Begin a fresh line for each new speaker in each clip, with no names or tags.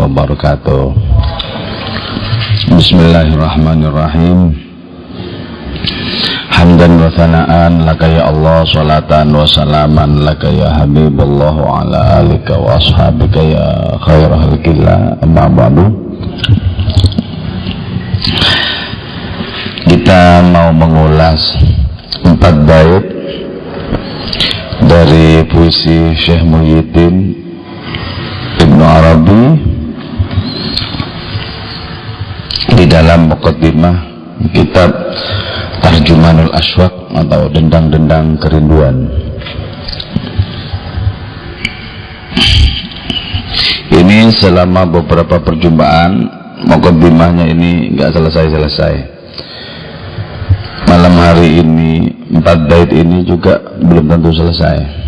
wabarakatuh. Bismillahirrahmanirrahim. Hamdan wa thana'an laka ya Allah, salatan wa salaman laka ya Habibullah wa ala alika wa ashabika ya khairah halqillah, amma ba'du. Kita mau mengulas 4 bait dari puisi Syekh Muhyiddin Ibnu Arabi di dalam muqaddimah kitab Tarjumanul Aswaq atau Dendang-Dendang Kerinduan. Ini selama beberapa perjumpaan muqaddimahnya ini nggak selesai-selesai. Malam hari ini 4 bait ini juga belum tentu selesai.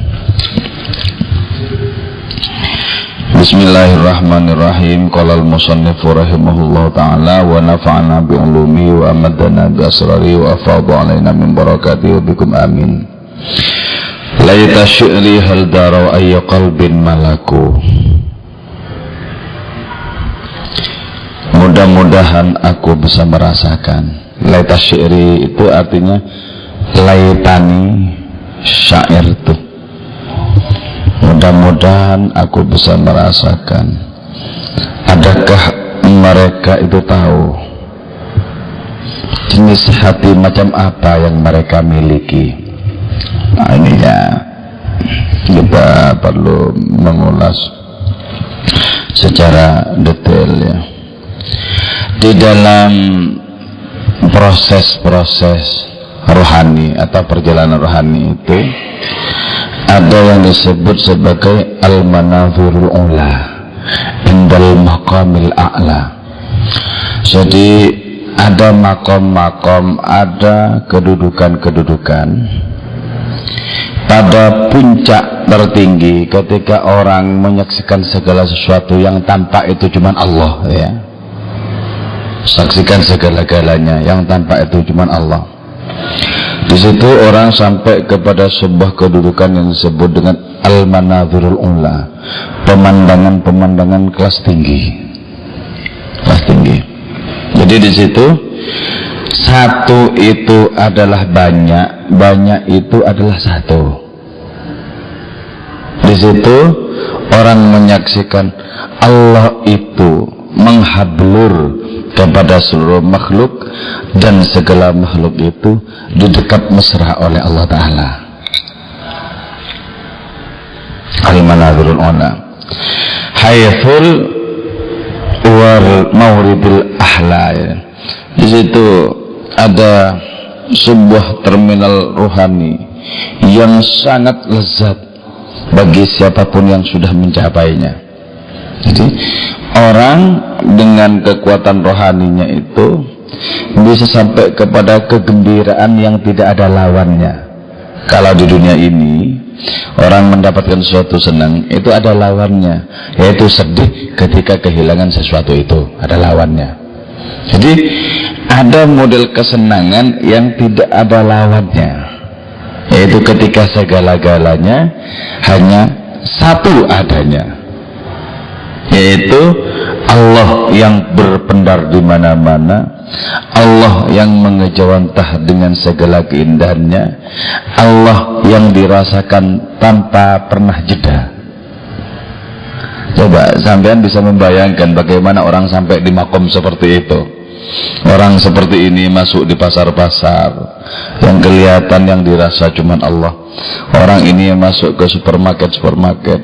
Bismillahirrahmanirrahim. Qala al-musannifu rahimahullah ta'ala wa nafa'ana bi'ulumi wa amadana bi'asrari wa afadu alaina min barakati wa bikum amin. Laita syi'ri hal darau ayya qalbin malaku. Mudah-mudahan aku bisa merasakan. Laita syi'ri itu artinya laitani syair itu. Mudah-mudahan aku bisa merasakan. Adakah mereka itu tahu jenis hati macam apa yang mereka miliki? Nah, ini ya kita perlu mengulas secara detail ya. Di dalam proses-proses rohani atau perjalanan rohani itu ada yang disebut sebagai al-manazirul ula indal maqamil a'la. Jadi ada makom-makom, ada kedudukan-kedudukan pada puncak tertinggi ketika orang menyaksikan segala sesuatu yang tampak itu cuma Allah ya. Saksikan segala-galanya yang tampak itu cuma Allah. Di situ orang sampai kepada sebuah kedudukan yang disebut dengan al-manazirul ula, pemandangan-pemandangan kelas tinggi. Kelas tinggi. Jadi di situ satu itu adalah banyak, banyak itu adalah satu. Di situ orang menyaksikan Allah itu menghablur kepada seluruh makhluk dan segala makhluk itu didekat mesra oleh Allah Ta'ala. Al-manazirul ula haythul wal mawridil ahla ya. Di situ ada sebuah terminal rohani yang sangat lezat bagi siapapun yang sudah mencapainya. Jadi orang dengan kekuatan rohaninya itu bisa sampai kepada kegembiraan yang tidak ada lawannya. Kalau di dunia ini orang mendapatkan sesuatu senang, itu ada lawannya, yaitu sedih ketika kehilangan sesuatu, itu ada lawannya. Jadi ada model kesenangan yang tidak ada lawannya, yaitu ketika segala-galanya hanya satu adanya, yaitu Allah yang berpendar di mana-mana, Allah yang mengejawantah dengan segala keindahannya, Allah yang dirasakan tanpa pernah jeda. Coba sampean bisa membayangkan bagaimana orang sampai di makom seperti itu. Orang seperti ini masuk di pasar-pasar yang kelihatan, yang dirasa cuman Allah. Orang ini masuk ke supermarket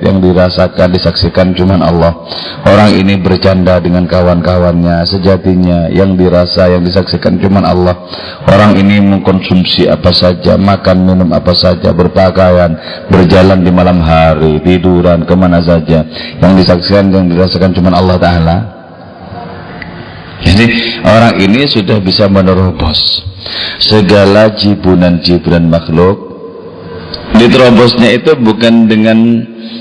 yang dirasakan, disaksikan cuman Allah. Orang ini bercanda dengan kawan-kawannya, sejatinya yang dirasa, yang disaksikan cuman Allah. Orang ini mengkonsumsi apa saja, makan minum apa saja, berpakaian, berjalan di malam hari, tiduran kemana saja, yang disaksikan, yang dirasakan cuman Allah Ta'ala. Jadi orang ini sudah bisa menerobos segala jibunan-jibunan makhluk. Diterobosnya itu bukan dengan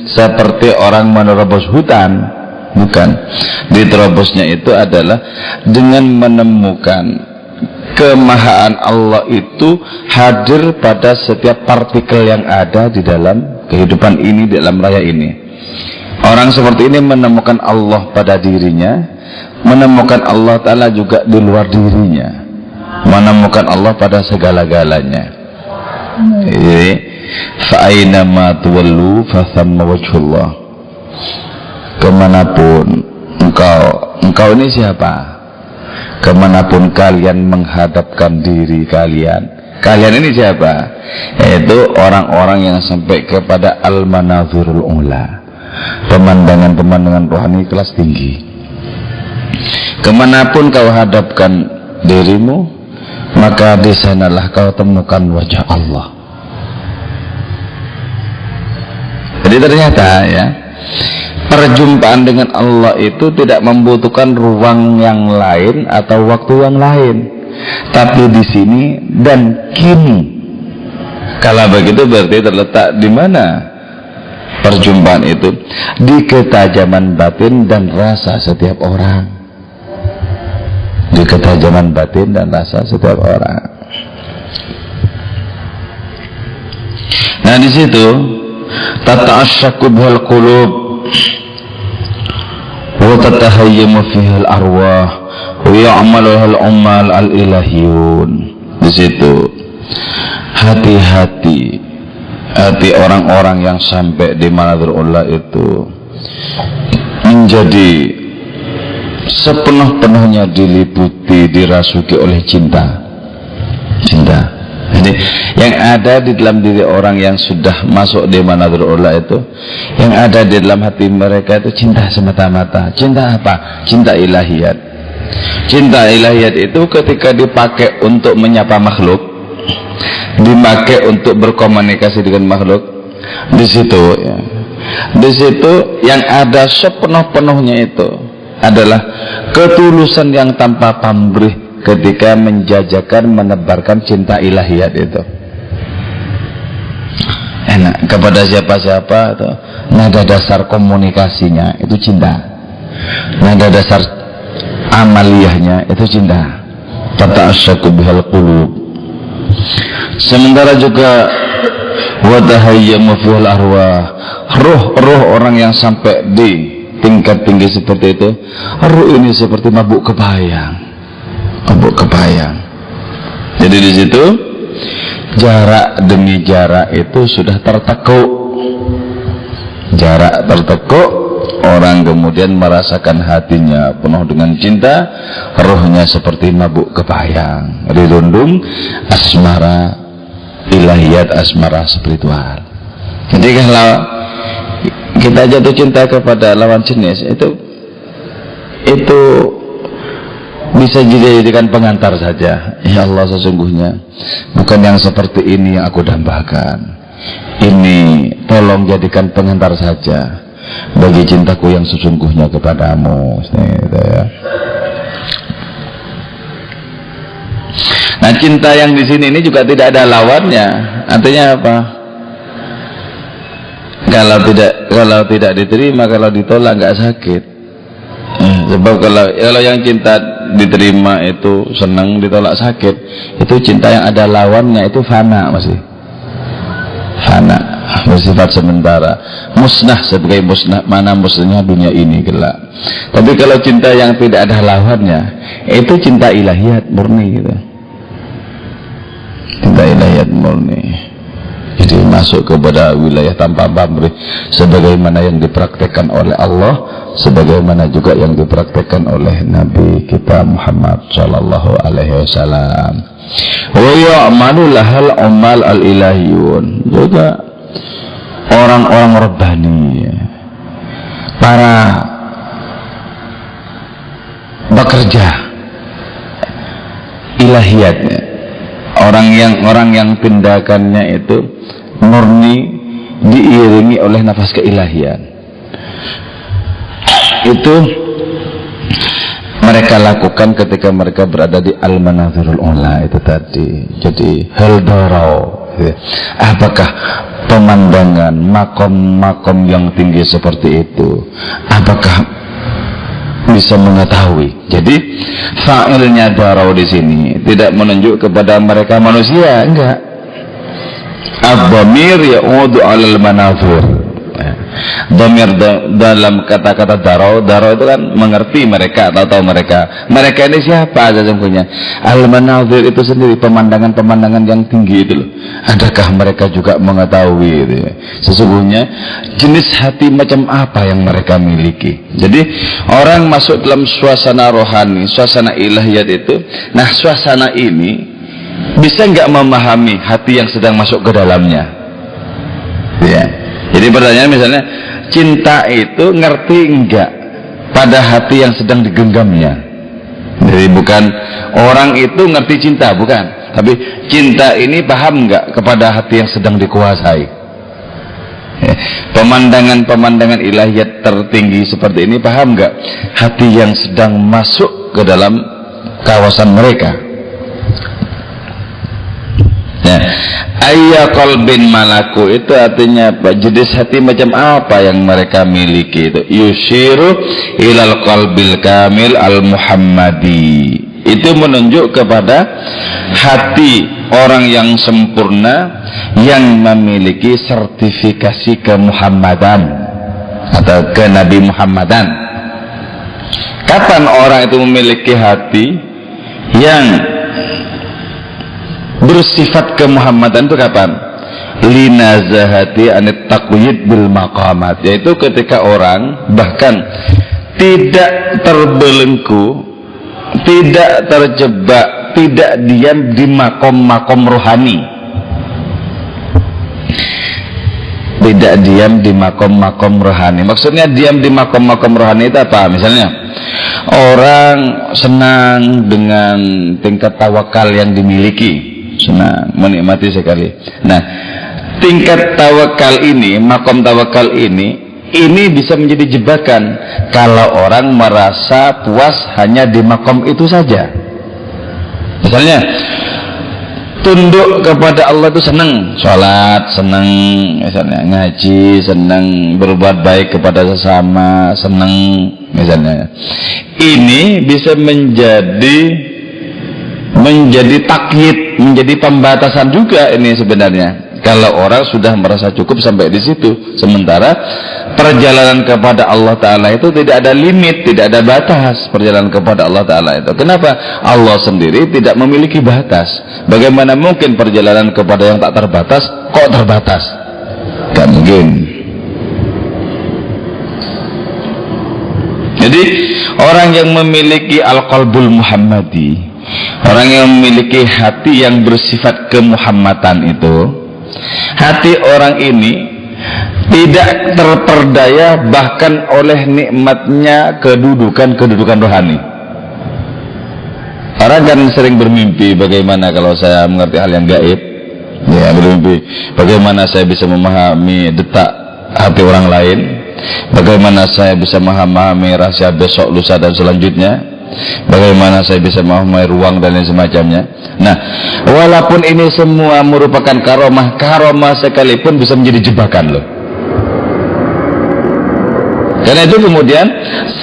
seperti orang menerobos hutan, bukan. Diterobosnya itu adalah dengan menemukan kemahaan Allah itu hadir pada setiap partikel yang ada di dalam kehidupan ini, di dalam raya ini. Orang seperti ini menemukan Allah pada dirinya, menemukan Allah Ta'ala juga di luar dirinya, menemukan Allah pada segala-galanya. Fa'aina ma tuwallu fathamma wajhullah. Kemanapun engkau ini siapa? Kemanapun kalian menghadapkan diri kalian ini siapa? Yaitu orang-orang yang sampai kepada al-manazirul ula, pemandangan-pemandangan rohani kelas tinggi. Kemanapun kau hadapkan dirimu, maka di sanalah kau temukan wajah Allah. Jadi ternyata ya, perjumpaan dengan Allah itu tidak membutuhkan ruang yang lain atau waktu yang lain, tapi di sini dan kini. Kalau begitu berarti terletak di mana perjumpaan itu? Di ketajaman batin dan rasa setiap orang. Di ketajaman batin dan rasa setiap orang. Nah di situ tata'asyaku bihal qulub wa tatahayyamu fihal arwah wa ya'maluhal ummal al-ilahiyun. Di situ hati orang-orang yang sampai di manazirullah itu menjadi sepenuh-penuhnya diliputi, dirasuki oleh cinta. Jadi yang ada di dalam diri orang yang sudah masuk di manazirullah itu, yang ada di dalam hati mereka itu cinta semata-mata. Cinta apa? Cinta ilahiyat. Cinta ilahiyat itu ketika dipakai untuk menyapa makhluk, dipakai untuk berkomunikasi dengan makhluk, di situ ya, di situ yang ada sepenuh-penuhnya itu adalah ketulusan yang tanpa pamrih ketika menjajakan, menebarkan cinta ilahiyat itu. Enak kepada siapa-siapa itu, nada dasar komunikasinya itu cinta, nada dasar amaliyahnya itu cinta. Tata'asyaku bihal qulub. Sementara juga wadahayyamu fihal arwah, roh orang yang sampai di tingkat tinggi seperti itu, roh ini seperti mabuk kebayang. Jadi di situ jarak demi jarak itu sudah tertekuk. Jarak tertekuk, orang kemudian merasakan hatinya penuh dengan cinta, rohnya seperti mabuk kebayang, dirundung asmara ilahiyat, asmara spiritual. Jadi kalau kita jatuh cinta kepada lawan jenis itu bisa dijadikan pengantar saja. Ya Allah, sesungguhnya bukan yang seperti ini yang aku dambakan. Ini tolong jadikan pengantar saja bagi cintaku yang sesungguhnya kepadamu. Gitu ya. Nah, cinta yang di sini ini juga tidak ada lawannya. Artinya apa? Kalau tidak diterima, kalau ditolak nggak sakit. Sebab kalau yang cinta diterima itu senang, ditolak sakit. Itu cinta yang ada lawannya, itu fana, masih fana, bersifat sementara, musnah sebagai musnah. Mana musnahnya dunia ini kelak. Tapi kalau cinta yang tidak ada lawannya, itu cinta ilahiyat murni gitu. Cinta ilahiyat murni. Jadi masuk kepada wilayah tanpa pamrih, sebagaimana yang dipraktekkan oleh Allah, sebagaimana juga yang dipraktekkan oleh Nabi kita Muhammad sallallahu alaihi wasallam. Wa ya'malu lahal ummal al-ilahiyun. Juga orang-orang rabbani, para bekerja ilahiyatnya, orang yang tindakannya itu murni diiringi oleh nafas keilahian, itu mereka lakukan ketika mereka berada di al-manazirul ula itu tadi. Jadi hal darau, apakah pemandangan makom-makom yang tinggi seperti itu, apakah bisa mengetahui? Jadi fa'ilnya darau di sini tidak menunjuk kepada mereka manusia, enggak. Ad-dhamir ya'udu 'alal manazir. Dhamir dalam kata-kata daro itu kan mengerti mereka atau tahu mereka. Mereka ini siapa sesungguhnya? Al-manazir itu sendiri, pemandangan-pemandangan yang tinggi itu loh. Adakah mereka juga mengetahui itu ya? Sesungguhnya jenis hati macam apa yang mereka miliki. Jadi orang masuk dalam suasana rohani, suasana ilahiyat itu. Nah suasana ini bisa nggak memahami hati yang sedang masuk ke dalamnya? Ya. Jadi pertanyaan misalnya, cinta itu ngerti enggak pada hati yang sedang digenggamnya? Jadi bukan orang itu ngerti cinta, bukan. Tapi cinta ini paham enggak kepada hati yang sedang dikuasai? Pemandangan-pemandangan ilahiyat tertinggi seperti ini paham enggak hati yang sedang masuk ke dalam kawasan mereka? Ya. Ayya qalbin malaku itu artinya apa? Jenis hati macam apa yang mereka miliki itu? Yushiru ilal qalbil kamil al muhammadi. Itu menunjuk kepada hati orang yang sempurna yang memiliki sertifikasi kemuhammadan atau ke Nabi Muhammadan. Kapan orang itu memiliki hati yang bersifat kemuhammadan itu kapan? Linazahati anit taqyid bil maqamat, yaitu ketika orang bahkan tidak terbelenggu, tidak terjebak, tidak diam di makom-makom rohani. Tidak diam di makom-makom rohani. Maksudnya diam di makom-makom rohani itu apa? Misalnya orang senang dengan tingkat tawakal yang dimiliki, senang, menikmati sekali. Nah, tingkat tawakal ini, makom tawakal ini bisa menjadi jebakan kalau orang merasa puas hanya di makom itu saja. Misalnya tunduk kepada Allah itu senang, sholat senang, misalnya ngaji senang, berbuat baik kepada sesama senang, misalnya. Ini bisa menjadi takyid, menjadi pembatasan juga ini sebenarnya. Kalau orang sudah merasa cukup sampai di situ, sementara perjalanan kepada Allah Ta'ala itu tidak ada limit, tidak ada batas. Perjalanan kepada Allah Ta'ala itu, kenapa? Allah sendiri tidak memiliki batas. Bagaimana mungkin perjalanan kepada yang tak terbatas kok terbatas? Gak mungkin. Jadi orang yang memiliki al-qalbul muhammadi, orang yang memiliki hati yang bersifat kemuhammadan itu, hati orang ini tidak terperdaya bahkan oleh nikmatnya kedudukan rohani. Orang kan sering bermimpi, bagaimana kalau saya mengerti hal yang gaib? Ya, bermimpi bagaimana saya bisa memahami detak hati orang lain, bagaimana saya bisa memahami rahasia besok, lusa dan selanjutnya, bagaimana saya bisa memahami ruang dan lain semacamnya. Nah, walaupun ini semua merupakan karomah sekalipun bisa menjadi jebakan loh. Karena itu kemudian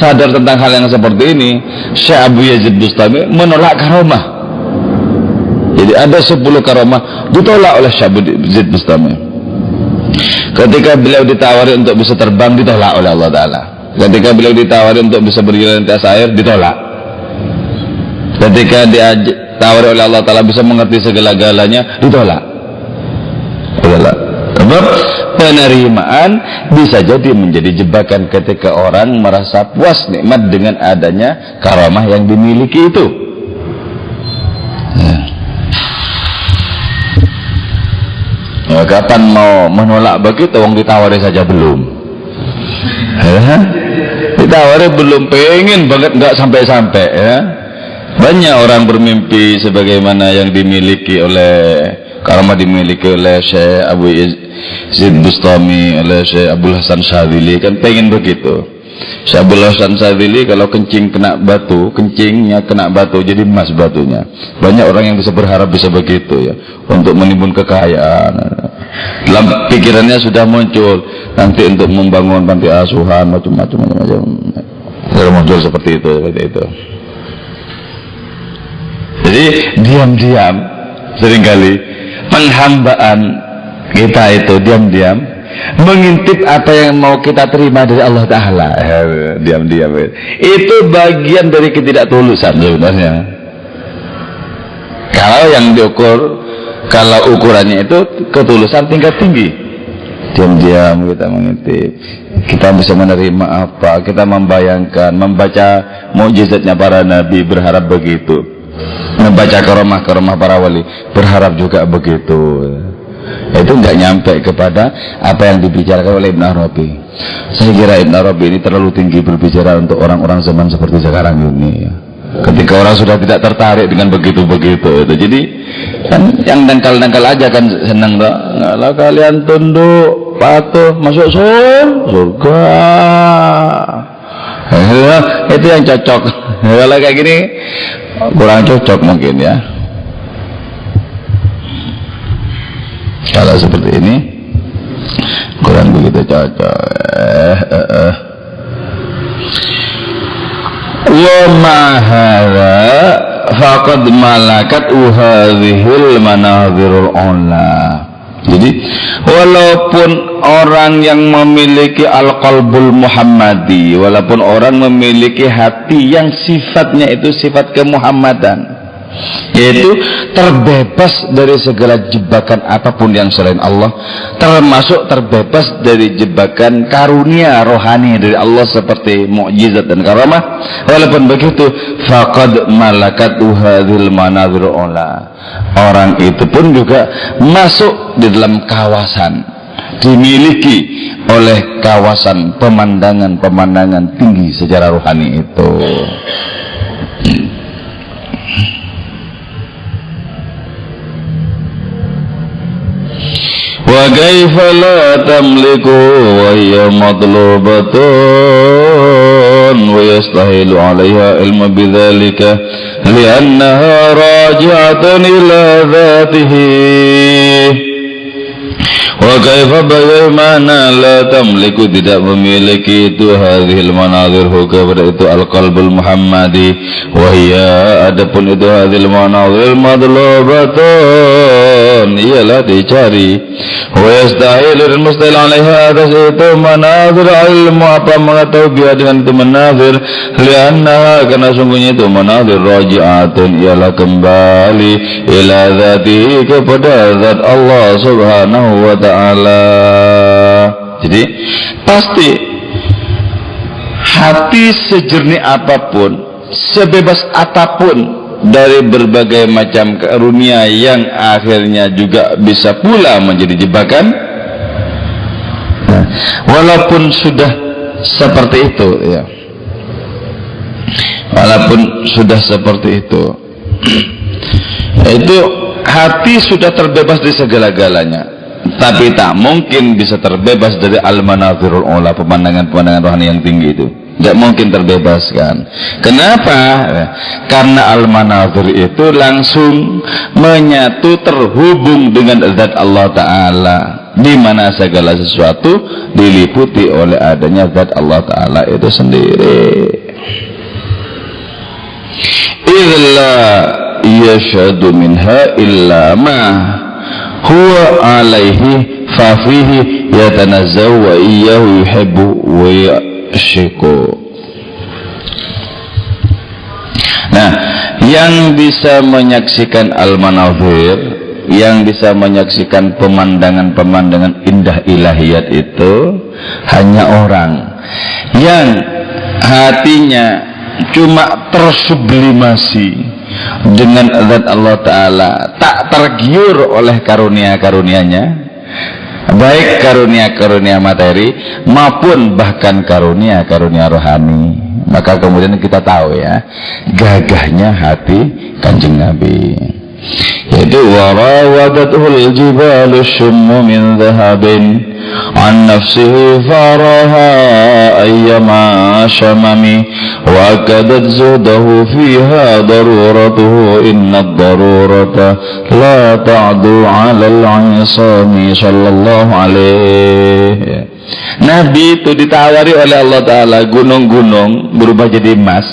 sadar tentang hal yang seperti ini, Syekh Abu Yazid Bustami menolak karomah. Jadi ada 10 karomah ditolak oleh Syekh Abu Yazid Bustami. Ketika beliau ditawari untuk bisa terbang, ditolak oleh Allah Ta'ala. Ketika beliau ditawari untuk bisa berjalan di atas air, ditolak. Ketika ditawari oleh Allah Ta'ala bisa mengerti segala-galanya, ditolak. Sebab penerimaan bisa jadi menjadi jebakan ketika orang merasa puas nikmat dengan adanya karamah yang dimiliki itu. Ya, kapan mau menolak begitu? Wong ditawari saja belum. Ya, ditawari belum, pengen banget nggak sampai-sampai ya. Banyak orang bermimpi sebagaimana yang dimiliki oleh karamah dimiliki oleh Syekh Abu Yazid Bustami, oleh Syekh Abdul Hasan Syadzili, kan pengen begitu. Syekh Abdul Hasan Syadzili kalau kencing kena batu, kencingnya kena batu jadi emas batunya. Banyak orang yang bisa berharap bisa begitu ya, untuk menimbun kekayaan. Dalam pikirannya sudah muncul nanti untuk membangun panti asuhan macam-macam. Sudah muncul seperti itu. Jadi diam-diam seringkali penghambaan kita itu diam-diam mengintip apa yang mau kita terima dari Allah Ta'ala. Diam-diam itu bagian dari ketidaktulusan sebenarnya. Kalau yang diukur, kalau ukurannya itu ketulusan tingkat tinggi, diam-diam kita mengintip, kita bisa menerima apa, kita membayangkan, membaca mukjizatnya para nabi, berharap begitu, membaca karamah-karamah para wali, berharap juga begitu. Itu nggak nyampe kepada apa yang dibicarakan oleh Ibn Arabi. Saya kira Ibn Arabi ini terlalu tinggi berbicara untuk orang-orang zaman seperti sekarang ini. Ketika orang sudah tidak tertarik dengan begitu-begitu itu, jadi kan yang dangkal-dangkal aja kan senang toh. Kalau kalian tunduk, patuh, masuk surga. Itu yang cocok. Kalau kayak gini kurang cocok mungkin ya. Kalau seperti ini kurang begitu cocok. Wa ma hadza faqad malakat hadhil manazirul ula. Jadi walaupun orang yang memiliki al-qalbul muhammadi, walaupun orang memiliki hati yang sifatnya itu sifat kemuhammadan, yaitu terbebas dari segala jebakan apapun yang selain Allah, termasuk terbebas dari jebakan karunia rohani dari Allah seperti mukjizat dan karamah. Walaupun begitu, faqad malakat hadhil manazir ula. Orang itu pun juga masuk di dalam kawasan, dimiliki oleh kawasan pemandangan-pemandangan tinggi secara rohani itu. Wa kaifa la tamliku wa hiya matlubatun wa yastahilu 'alayha ilmu bidzalika li'annaha raji'atun ila dhatihi. Wa kaifa bagaimana la tamliku tidak memiliki itu hadhil manazir kepada itu al-qalbul muhammadi, wa hiya adapun itu hadhil manazir madlubatun ialah dicari, wa yastahil dan mustahil alaiha atas itu manazir ilmu apa mengetahui biar dengan itu manazir, lianna karena sungguhnya itu manazir raji'atun ialah kembali ila dhatihi kepada zat Allah subhanahu wa ta'ala. Jadi pasti hati sejernih apapun, sebebas apapun dari berbagai macam karunia yang akhirnya juga bisa pula menjadi jebakan, walaupun sudah seperti itu ya, walaupun sudah seperti itu hati sudah terbebas dari segala-galanya, tapi tak mungkin bisa terbebas dari al-manazirul ula, pemandangan-pemandangan rohani yang tinggi itu. Tidak mungkin terbebaskan. Kenapa? Karena al-manazir itu langsung menyatu, terhubung dengan zat Allah Ta'ala, di mana segala sesuatu diliputi oleh adanya zat Allah Ta'ala itu sendiri. Illa yashadu minha illa ma huwa alaihi fafihi yatanazzaw wa iyyahu yuhibbu wa yashiku. Nah, yang bisa menyaksikan al-manazir, yang bisa menyaksikan pemandangan-pemandangan indah ilahiyat itu hanya orang yang hatinya cuma tersublimasi dengan zat Allah Ta'ala, tak tergiur oleh karunia-karunianya, baik karunia-karunia materi maupun bahkan karunia-karunia rohani. Maka kemudian kita tahu ya, gagahnya hati Kanjeng Nabi, yaitu warawadatul jibalu syummu min dhahabin an nafsihi faraha ayyama syamami wa akadat zudahu fiha daruratuhu inna darurata la ta'du ala al-'isami sallallahu alaihi. Nabi itu ditawari oleh Allah Ta'ala gunung-gunung berubah jadi emas,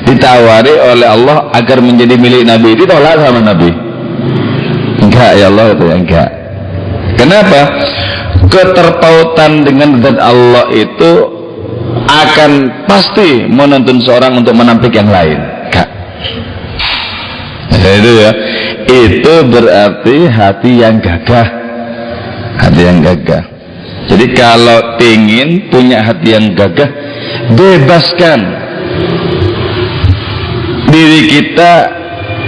ditawari oleh Allah agar menjadi milik Nabi. Ditolak sama Nabi? Enggak ya Allah, itu enggak. Kenapa? keterpautan dengan zat Allah itu akan pasti menuntun seorang untuk menampik yang lain. Kak. Itu ya. Itu berarti hati yang gagah. Hati yang gagah. Jadi kalau ingin punya hati yang gagah, bebaskan diri kita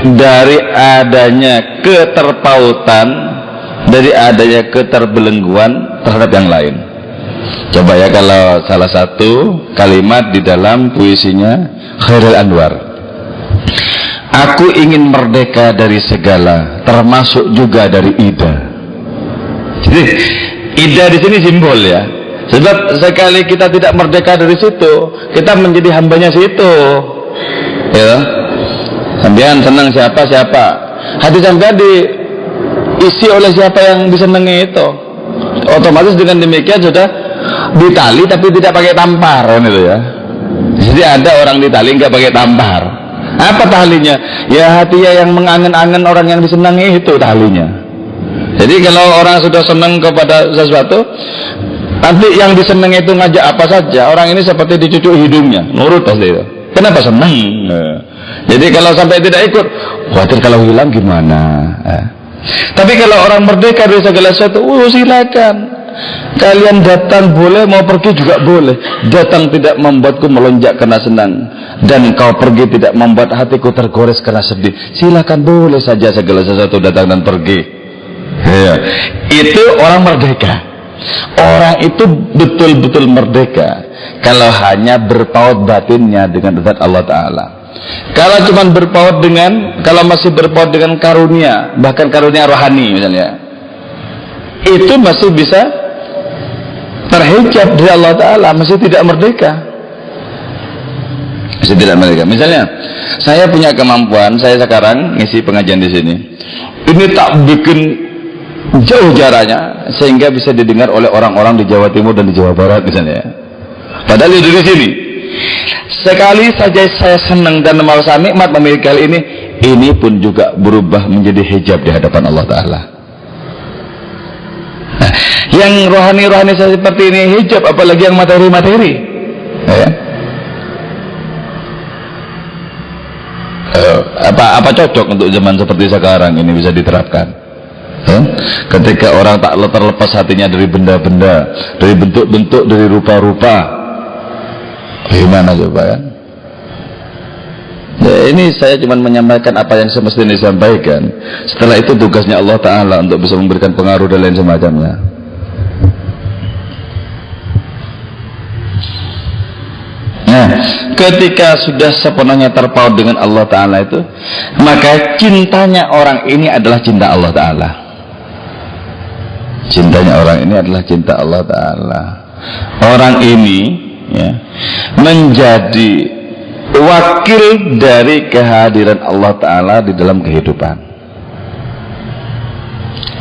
dari adanya keterpautan, dari adanya keterbelengguan terhadap yang lain. Coba ya, kalau salah satu kalimat di dalam puisinya Khairul Anwar, aku ingin merdeka dari segala, termasuk juga dari ida. Jadi ida di sini simbol ya. Sebab sekali kita tidak merdeka dari situ, kita menjadi hambanya situ. Ya. Sampean senang siapa-siapa, hati sampean diisi oleh siapa yang disenangi itu. Otomatis dengan demikian sudah ditali tapi tidak pakai tampar, kan itu ya. Jadi ada orang ditali nggak pakai tampar. Apa talinya? Ya hatinya yang mengangen-angen orang yang disenangi itu talinya. Jadi kalau orang sudah senang kepada sesuatu, nanti yang disenangi itu ngajak apa saja, orang ini seperti dicucuk hidungnya, nurut pasti itu. Kenapa senang? Jadi kalau sampai tidak ikut, khawatir kalau hilang gimana? Tapi kalau orang merdeka dari segala sesuatu, silakan. Kalian datang boleh, mau pergi juga boleh. Datang tidak membuatku melonjak karena senang, dan kau pergi tidak membuat hatiku tergores karena sedih. Silakan, boleh saja segala sesuatu datang dan pergi. Ya. Itu orang merdeka. Orang itu betul-betul merdeka kalau hanya berpaut batinnya dengan zat Allah Ta'ala. Kalau cuma berpaut dengan, kalau masih berpaut dengan karunia, bahkan karunia rohani misalnya, itu masih bisa terhijab dari Allah Ta'ala, masih tidak merdeka. Masih tidak merdeka. Misalnya, saya punya kemampuan, saya sekarang ngisi pengajian di sini. Ini tak bikin jauh jaraknya sehingga bisa didengar oleh orang-orang di Jawa Timur dan di Jawa Barat misalnya. Padahal itu di sini. Sekali saja saya senang dan merasa nikmat memiliki hal ini pun juga berubah menjadi hijab di hadapan Allah Ta'ala. Nah, yang rohani-rohani seperti ini hijab, apalagi yang materi-materi. Ya. Apa cocok untuk zaman seperti sekarang ini bisa diterapkan? Ya? Ketika orang tak terlepas hatinya dari benda-benda, dari bentuk-bentuk, dari rupa-rupa, gimana coba kan? Ya, ini saya cuma menyampaikan apa yang semestinya disampaikan. Setelah itu tugasnya Allah Ta'ala untuk bisa memberikan pengaruh dan lain semacamnya. Nah, ketika sudah sepenuhnya terpaut dengan Allah Ta'ala itu, maka cintanya orang ini adalah cinta Allah Ta'ala. Cintanya orang ini adalah cinta Allah Ta'ala. Orang ini ya, menjadi wakil dari kehadiran Allah Ta'ala di dalam kehidupan.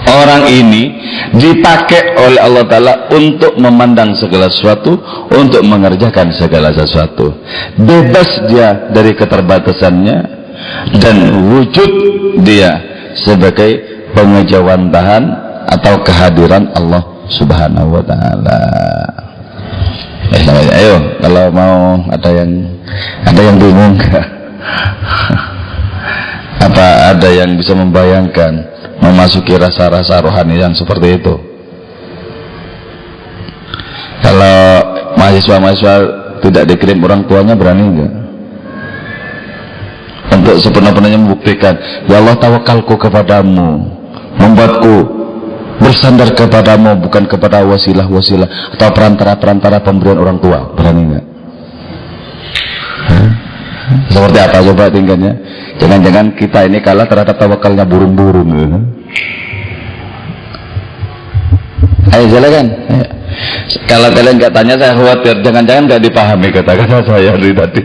Orang ini dipakai oleh Allah Ta'ala untuk memandang segala sesuatu, untuk mengerjakan segala sesuatu. Bebas dia dari keterbatasannya, dan wujud dia sebagai pengejawantahan atau kehadiran Allah Subhanahu wa Ta'ala. Ayo, kalau mau ada yang bingung, apa ada yang bisa membayangkan memasuki rasa-rasa rohani yang seperti itu? Kalau mahasiswa-mahasiswa tidak dikirim orang tuanya, berani enggak untuk sepenuh-penuhnya membuktikan, ya Allah, tawakalku kepadamu, membuatku bersandar kepadamu, bukan kepada wasilah-wasilah atau perantara-perantara pemberian orang tua. Berani enggak? Seperti apa coba tingkatnya? Jangan-jangan kita ini kalah terhadap tawakalnya burung-burung. Ayo silakan. Kalau kalian nggak tanya, saya khawatir jangan-jangan nggak dipahami kata-kata saya dari tadi.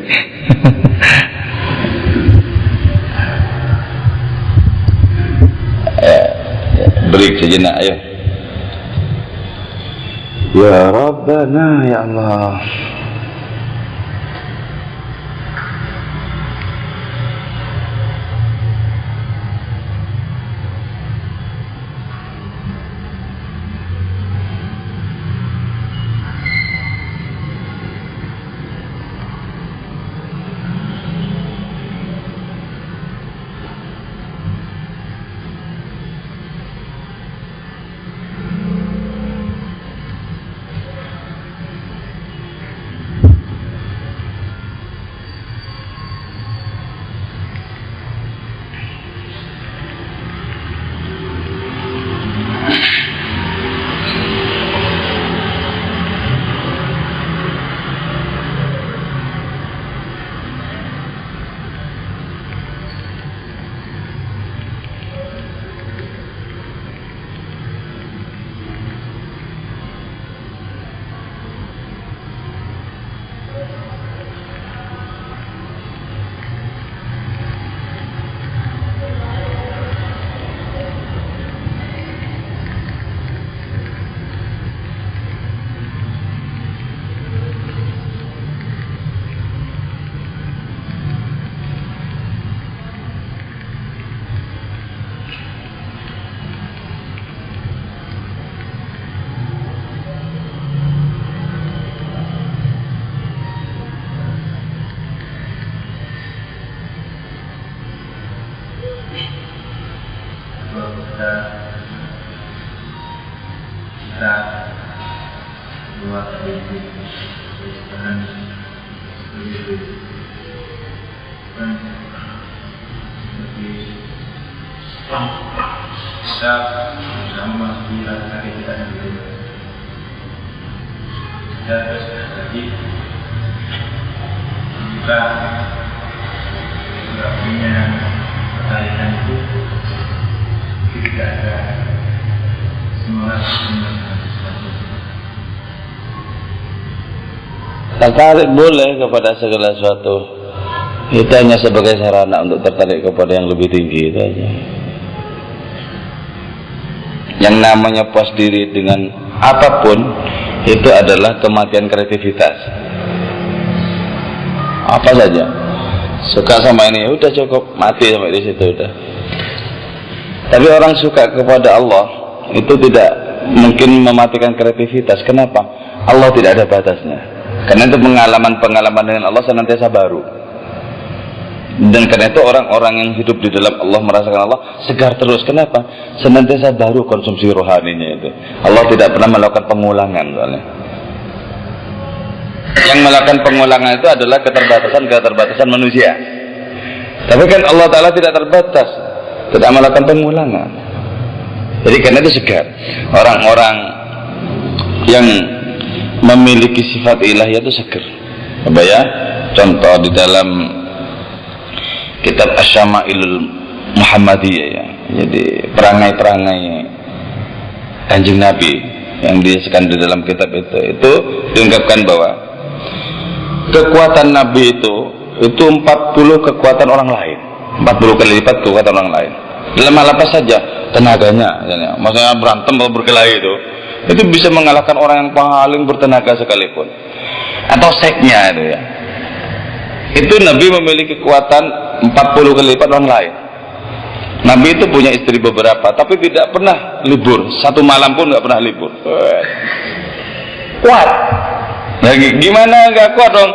Break sejenak, ayo. Ya Rabbana, ya Allah.
Kita sama bilang hari kita dulu. Kita terus lagi kita nggak punya ketarikan itu tidak ada semangat.
Tertarik boleh kepada segala sesuatu. Itu hanya sebagai sarana untuk tertarik kepada yang lebih tinggi, itu aja. Yang namanya puas diri dengan apapun itu adalah kematian kreativitas. Apa saja. Suka sama ini, udah cukup, mati sampai di situ udah. Tapi orang suka kepada Allah itu tidak mungkin mematikan kreativitas. Kenapa? Allah tidak ada batasnya. Karena itu pengalaman-pengalaman dengan Allah senantiasa baru. Dan karena itu orang-orang yang hidup di dalam Allah, merasakan Allah, segar terus. Kenapa? Senantiasa baru konsumsi rohaninya itu. Allah tidak pernah melakukan pengulangan soalnya. Yang melakukan pengulangan itu adalah keterbatasan manusia. Tapi kan Allah Ta'ala tidak terbatas, tidak melakukan pengulangan. Jadi karena itu segar. Orang-orang yang memiliki sifat ilahiyah itu seger. Apa ya? Contoh di dalam kitab Asy-Syama'ilul Muhammadiyah ya. Jadi perangai-perangai Kanjeng Nabi yang diisikan di dalam kitab itu diungkapkan bahwa kekuatan Nabi itu 40 kekuatan orang lain. 40 kali lipat kekuatan orang lain. Dalam hal apa saja? Tenaganya, maksudnya berantem atau berkelahi itu bisa mengalahkan orang yang paling bertenaga sekalipun, atau seknya itu ya. Itu Nabi memiliki kekuatan 40 kali lipat orang lain. Nabi itu punya istri beberapa, tapi tidak pernah libur, satu malam pun nggak pernah libur. Kuat. Nah, gimana nggak kuat dong?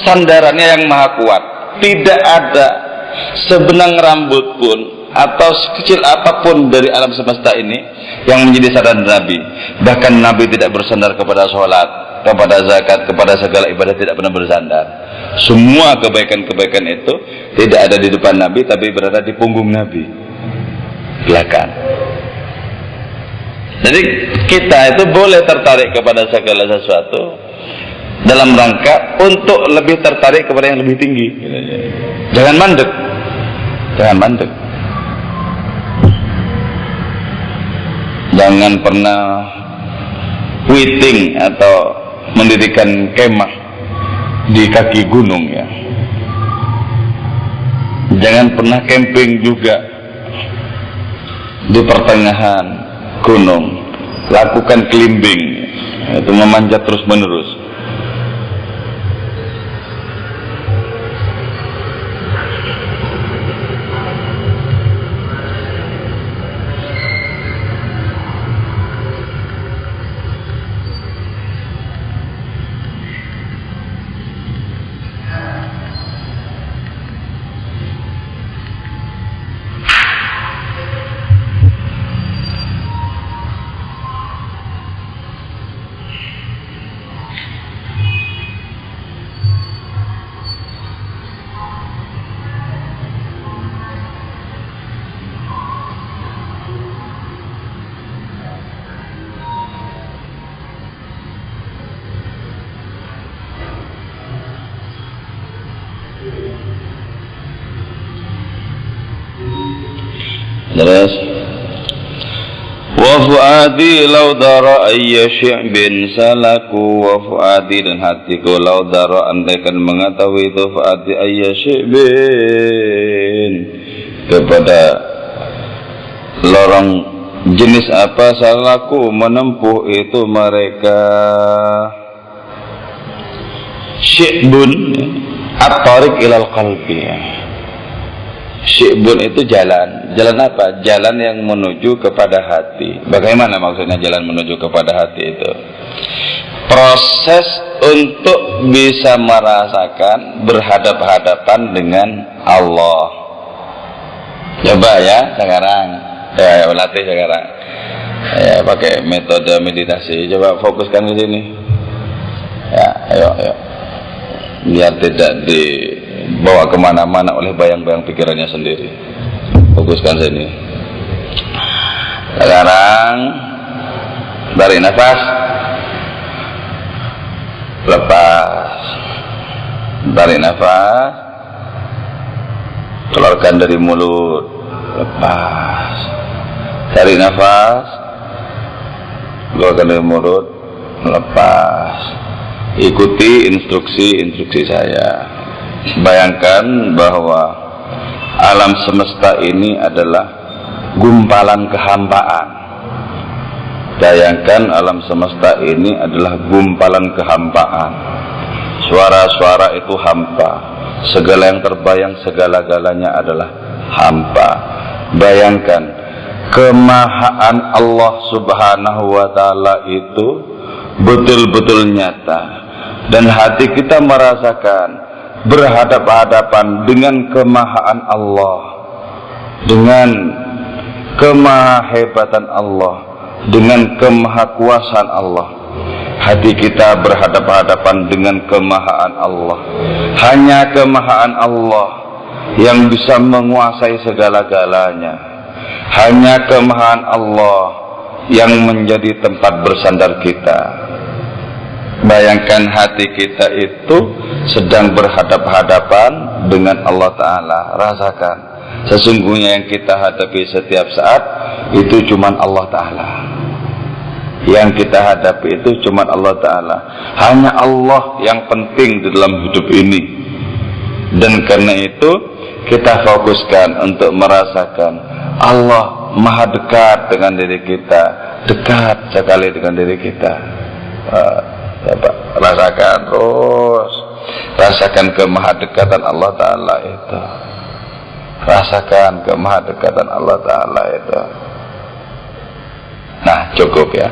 Sandarannya yang maha kuat. Tidak ada sebenang rambut pun atau sekecil apapun dari alam semesta ini yang menjadi sandaran Nabi. Bahkan Nabi tidak bersandar kepada sholat, kepada zakat, kepada segala ibadah, tidak pernah bersandar. Semua kebaikan-kebaikan itu tidak ada di depan Nabi, tapi berada di punggung Nabi, belakang. Jadi kita itu boleh tertarik kepada segala sesuatu dalam rangka untuk lebih tertarik kepada yang lebih tinggi. Jangan mandek, jangan mandek. Jangan pernah quitting atau mendirikan kemah di kaki gunung ya. Jangan pernah camping juga di pertengahan gunung. Lakukan climbing, itu memanjat terus menerus. Terus wa fuadi law dara ayya syi'bin salaku, wa fuadi dan hatiku law dara andaikan mengetahui itu fuadi ayya syi'bin kepada lorong jenis apa salaku menempuh itu mereka. Syi'bun at-tariq ilal qalbi. Syi'bun itu jalan. Jalan apa? Jalan yang menuju kepada hati. Bagaimana maksudnya jalan menuju kepada hati itu? Proses untuk bisa merasakan berhadap-hadapan dengan Allah. Coba ya sekarang. Ya latih sekarang. Ya pakai metode meditasi. Coba fokuskan di sini. Ya, ayo. Biar tidak dibawa kemana-mana oleh bayang-bayang pikirannya sendiri. Fokuskan sini. Sekarang tarik nafas, lepas. Tarik nafas, keluarkan dari mulut, lepas. Tarik nafas, keluarkan dari mulut, lepas. Ikuti instruksi saya. Bayangkan bahwa alam semesta ini adalah gumpalan kehampaan. Bayangkan alam semesta ini adalah gumpalan kehampaan. Suara-suara itu hampa. Segala yang terbayang segala-galanya adalah hampa. Bayangkan kemahaan Allah Subhanahu wa ta'ala itu betul-betul nyata, dan hati kita merasakan berhadapan-hadapan dengan kemahaan Allah, dengan kemahahebatan Allah, dengan kemahakuasaan Allah. Hati kita berhadapan-hadapan dengan kemahaan Allah. Hanya kemahaan Allah yang bisa menguasai segala-galanya. Hanya kemahaan Allah yang menjadi tempat bersandar kita. Bayangkan hati kita itu sedang berhadapan-hadapan dengan Allah Ta'ala. Rasakan, sesungguhnya yang kita hadapi setiap saat itu cuma Allah Ta'ala. Yang kita hadapi itu cuma Allah Ta'ala. Hanya Allah yang penting di dalam hidup ini. Dan karena itu kita fokuskan untuk merasakan Allah maha dekat dengan diri kita, dekat sekali dengan diri kita. Rasakan terus, rasakan kemahadekatan Allah Ta'ala itu. Rasakan kemahadekatan Allah Ta'ala itu. Nah, cukup ya.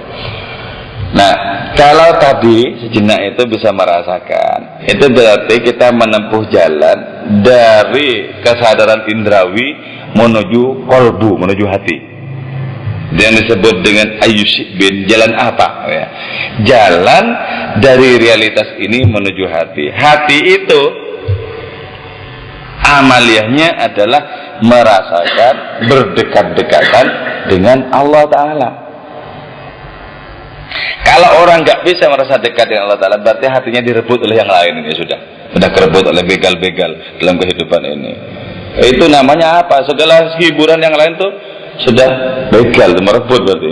Nah, kalau tadi sejenak itu bisa merasakan, itu berarti kita menempuh jalan dari kesadaran indrawi menuju kolbu, menuju hati. Yang disebut dengan ayyushibin, jalan apa ya? Jalan dari realitas ini menuju hati. Hati itu amaliyahnya adalah merasakan berdekat-dekatan dengan Allah Ta'ala. Kalau orang nggak bisa merasa dekat dengan Allah Ta'ala, berarti hatinya direbut oleh yang lain. Ini sudah kerebut oleh begal-begal dalam kehidupan ini. Itu namanya apa? Segala hiburan yang lain tuh sudah begal, merebut berarti.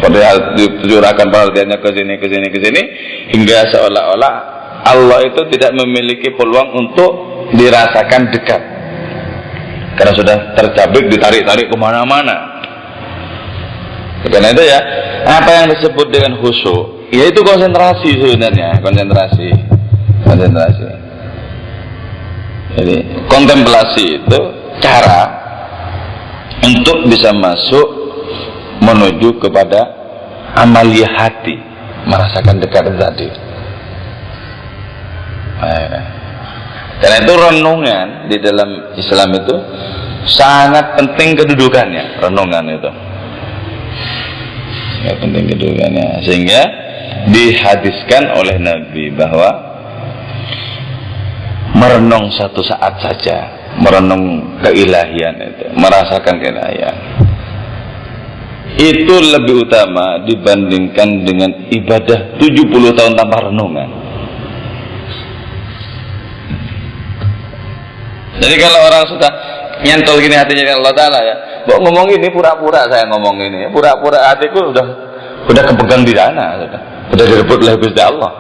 Padahal dicurahkan perhatiannya ke sini, hingga seolah-olah Allah itu tidak memiliki peluang untuk dirasakan dekat, karena sudah tercabik, ditarik-tarik kemana-mana. Karena itu ya, apa yang disebut dengan khusyuk, yaitu konsentrasi sebenarnya, konsentrasi. Jadi kontemplasi itu cara untuk bisa masuk menuju kepada amaliyah hati, merasakan dekat tadi. Karena itu renungan di dalam Islam itu sangat penting kedudukannya, renungan itu. Ya, penting kedudukannya, sehingga dihadiskan oleh Nabi bahwa merenung satu saat saja, merenung keilahian itu, merasakan keilahian itu lebih utama dibandingkan dengan ibadah 70 tahun tanpa renungan. Jadi kalau orang sudah nyantol gini hatinya dengan Allah Ta'ala ya, ngomong ini pura-pura, saya ngomong ini pura-pura, hatiku udah kepegang di sana, sudah direbut oleh Gusti Allah.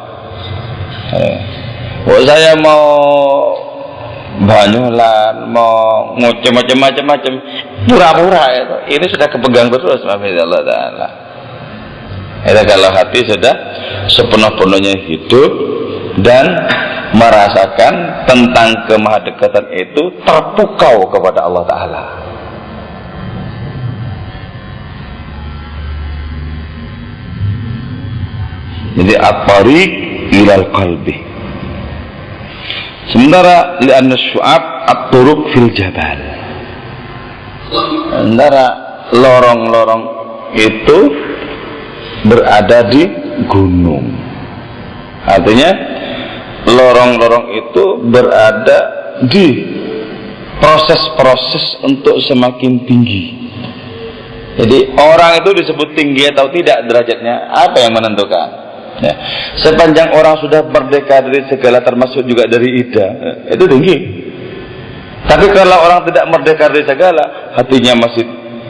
Saya mau banyulan, mau ngoceh macam-macam, pura-pura itu. Ini sudah kepegang terus sama Allah Ta'ala. Itu kalau hati sudah sepenuh-penuhnya hidup dan merasakan tentang kemahadekatan itu, terpukau kepada Allah Ta'ala. Jadi at-tariq ilal qalbi. Sementara li'anna syu'ab at-turuq fil jabal. Sementara lorong-lorong itu berada di gunung. Artinya lorong-lorong itu berada di proses-proses untuk semakin tinggi. Jadi orang itu disebut tinggi atau tidak derajatnya, apa yang menentukan? Ya. Sepanjang orang sudah merdeka dari segala, termasuk juga dari ida, itu tinggi. Tapi kalau orang tidak merdeka dari segala, hatinya masih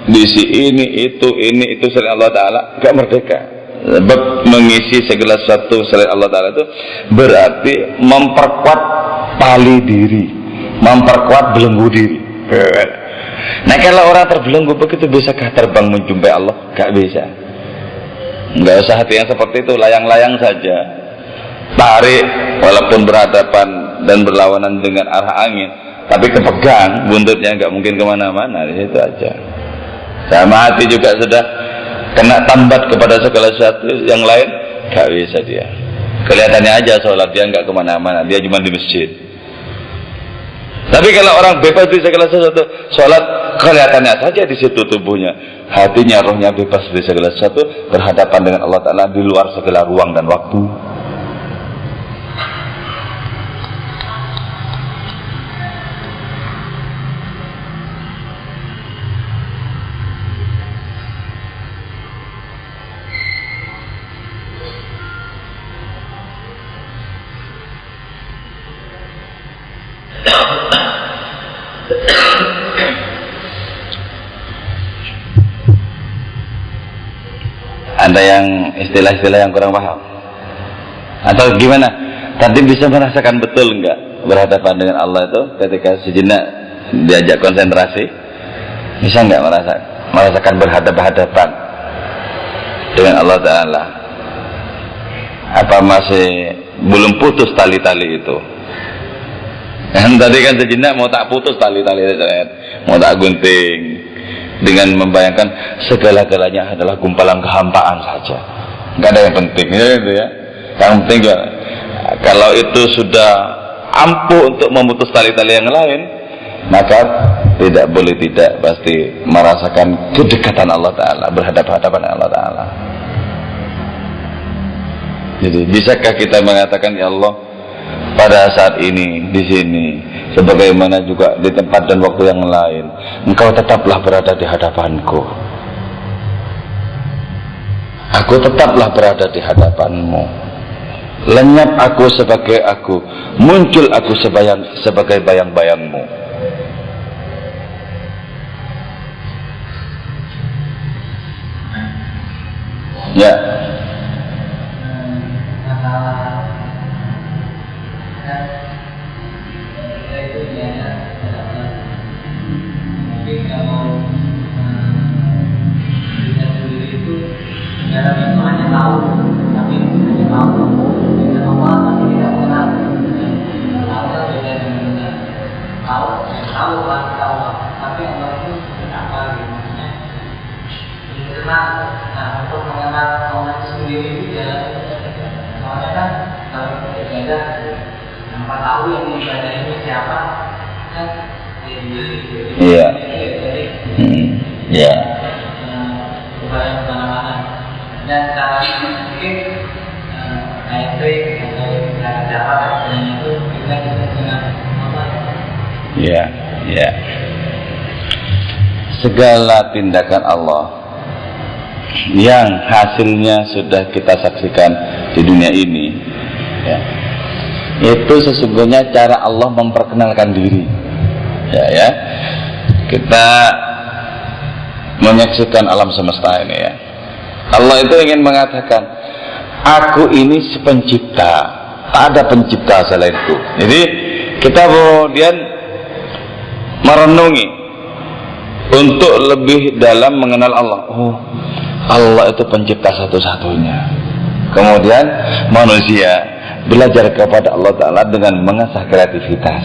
diisi ini itu selain Allah Ta'ala, gak merdeka. Sebab mengisi segala sesuatu selain Allah Ta'ala itu berarti memperkuat tali diri, memperkuat belenggu diri. Nah kalau orang terbelenggu begitu, bisakah terbang menjumpai Allah? Gak bisa. Gak usah hati yang seperti itu, layang-layang saja, tarik walaupun berhadapan dan berlawanan dengan arah angin, tapi kepegang buntutnya, gak mungkin kemana-mana, di situ aja. Sama hati juga sudah kena tambat kepada segala sesuatu yang lain, gak bisa dia. Kelihatannya aja sholat, dia gak kemana-mana, dia cuma di masjid. Tapi kalau orang bebas di segala sesuatu, sholat kelihatannya saja di situ tubuhnya, hatinya, rohnya bebas di segala sesuatu, berhadapan dengan Allah Ta'ala di luar segala ruang dan waktu. Ada yang istilah-istilah yang kurang paham atau gimana? Tadi bisa merasakan betul enggak berhadapan dengan Allah itu ketika sejenak diajak konsentrasi? Bisa enggak merasakan berhadapan dengan Allah Ta'ala? Apa masih belum putus tali-tali itu? Kan tadi kan sejenak mau tak putus tali-tali itu, mau tak gunting, dengan membayangkan segala-galanya adalah gumpalan kehampaan saja, nggak ada yang penting, ya. Yang penting juga, kalau itu sudah ampuh untuk memutus tali-tali yang lain, maka tidak boleh tidak pasti merasakan kedekatan Allah Ta'ala, berhadapan-hadapan dengan Allah Ta'ala. Jadi bisakah kita mengatakan, ya Allah, pada saat ini di sini, sebagaimana juga di tempat dan waktu yang lain, Engkau tetaplah berada di hadapanku. Aku tetaplah berada di hadapanmu. Lenyap aku sebagai aku, muncul aku sebagai bayang-bayangmu. Ya.
Dalam itu hanya tahu, tapi hanya tahu. Dengan Allah tapi tidak mengenal. Tahu beda dengan tahu tapi Allah itu apa gitu maksudnya? Mengenal. Nah untuk mengenal Allah itu sendiri itu jalan. Soalnya kan kalau kita beda, tanpa tahu yang ibadah ini siapa kan?
Iya. Iya.
Kebayang kemana-mana. Dan cara mungkin kayak trik atau cara dan itu kita bisa dengan apa?
Ya, ya. Segala tindakan Allah yang hasilnya sudah kita saksikan di dunia ini, ya, itu sesungguhnya cara Allah memperkenalkan diri. Ya. Kita menyaksikan alam semesta ini, ya. Allah itu ingin mengatakan, aku ini si pencipta, tak ada pencipta selainku. Jadi kita kemudian merenungi untuk lebih dalam mengenal Allah. Oh, Allah itu pencipta satu-satunya. Kemudian manusia belajar kepada Allah Ta'ala dengan mengasah kreativitas.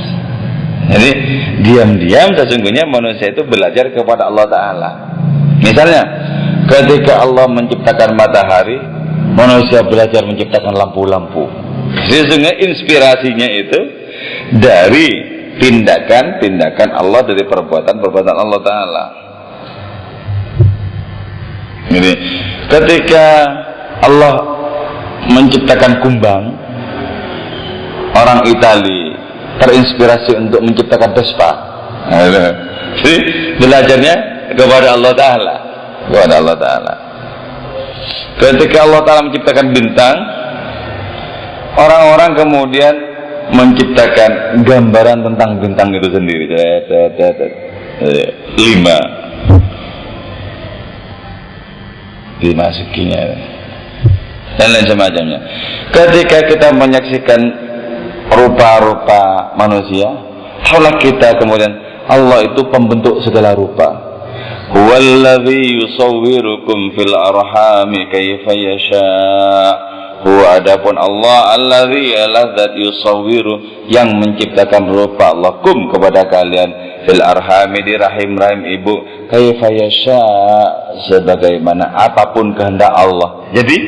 Jadi diam-diam sesungguhnya manusia itu belajar kepada Allah Ta'ala. Misalnya ketika Allah menciptakan matahari, manusia belajar menciptakan lampu-lampu. Sesungguhnya inspirasinya itu dari tindakan-tindakan Allah, dari perbuatan-perbuatan Allah Ta'ala. Jadi ketika Allah menciptakan kumbang, orang Itali terinspirasi untuk menciptakan Vespa. Jadi belajarnya kepada Allah Ta'ala. kepada Allah Ta'ala. Ketika Allah Ta'ala menciptakan bintang, orang-orang kemudian menciptakan gambaran tentang bintang itu sendiri. 5 seginya dan lain semacamnya. Ketika kita menyaksikan rupa-rupa manusia, kaulah kita kemudian Allah itu pembentuk segala rupa. Huwallazi yusawwirukum fil arhami kaifa yasha. Huwa adapun Allah allazi aladzat yusawwiru, yang menciptakan rupa Allah kum kepada kalian fil arhami di rahim-rahim ibu kaifa yasha, sebagaimana apapun kehendak Allah. Jadi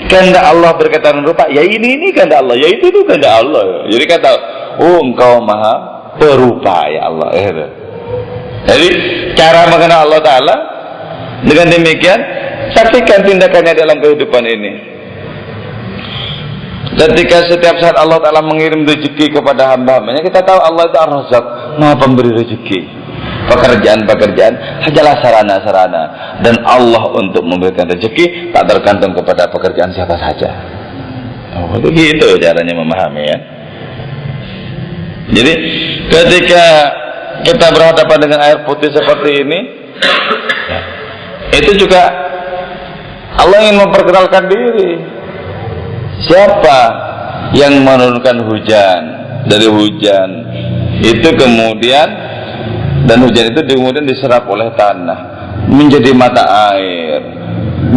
kehendak Allah berkaitan rupa, ya ini kehendak Allah, ya itu kehendak Allah. Jadi kata, oh engkau maha perupa ya Allah. Jadi cara mengenal Allah Ta'ala dengan demikian, saksikan tindakannya dalam kehidupan ini. Ketika setiap saat Allah Ta'ala mengirim rezeki kepada hamba-hambanya, kita tahu Allah itu Ar-Razzaq, maha pemberi rezeki. Pekerjaan-pekerjaan hanyalah sarana-sarana, dan Allah untuk memberikan rezeki tak tergantung kepada pekerjaan siapa saja. Oh, begitu caranya memahami ya. Jadi ketika kita berhadapan dengan air putih seperti ini, itu juga Allah ingin memperkenalkan diri. Siapa yang menurunkan hujan dari hujan itu kemudian, dan hujan itu kemudian diserap oleh tanah menjadi mata air,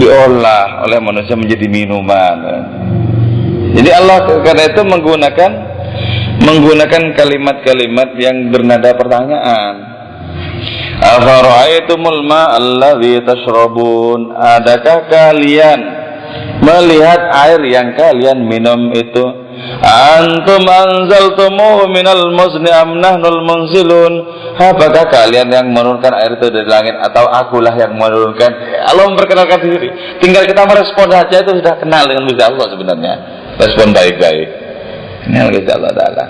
diolah oleh manusia menjadi minuman. Jadi Allah karena itu menggunakan kalimat-kalimat yang bernada pertanyaan. Afara'aitumul ma'alladzi tashrabun, adakah kalian melihat air yang kalian minum itu? Antum anzaltumuhu minal muzni am nahnul munzilun, apakah kalian yang menurunkan air itu dari langit atau akulah yang menurunkan? Allah memperkenalkan diri, tinggal kita merespon saja, itu sudah kenal dengan Gusti Allah sebenarnya. Respon baik-baik, kenal Gusti Allah Ta'ala.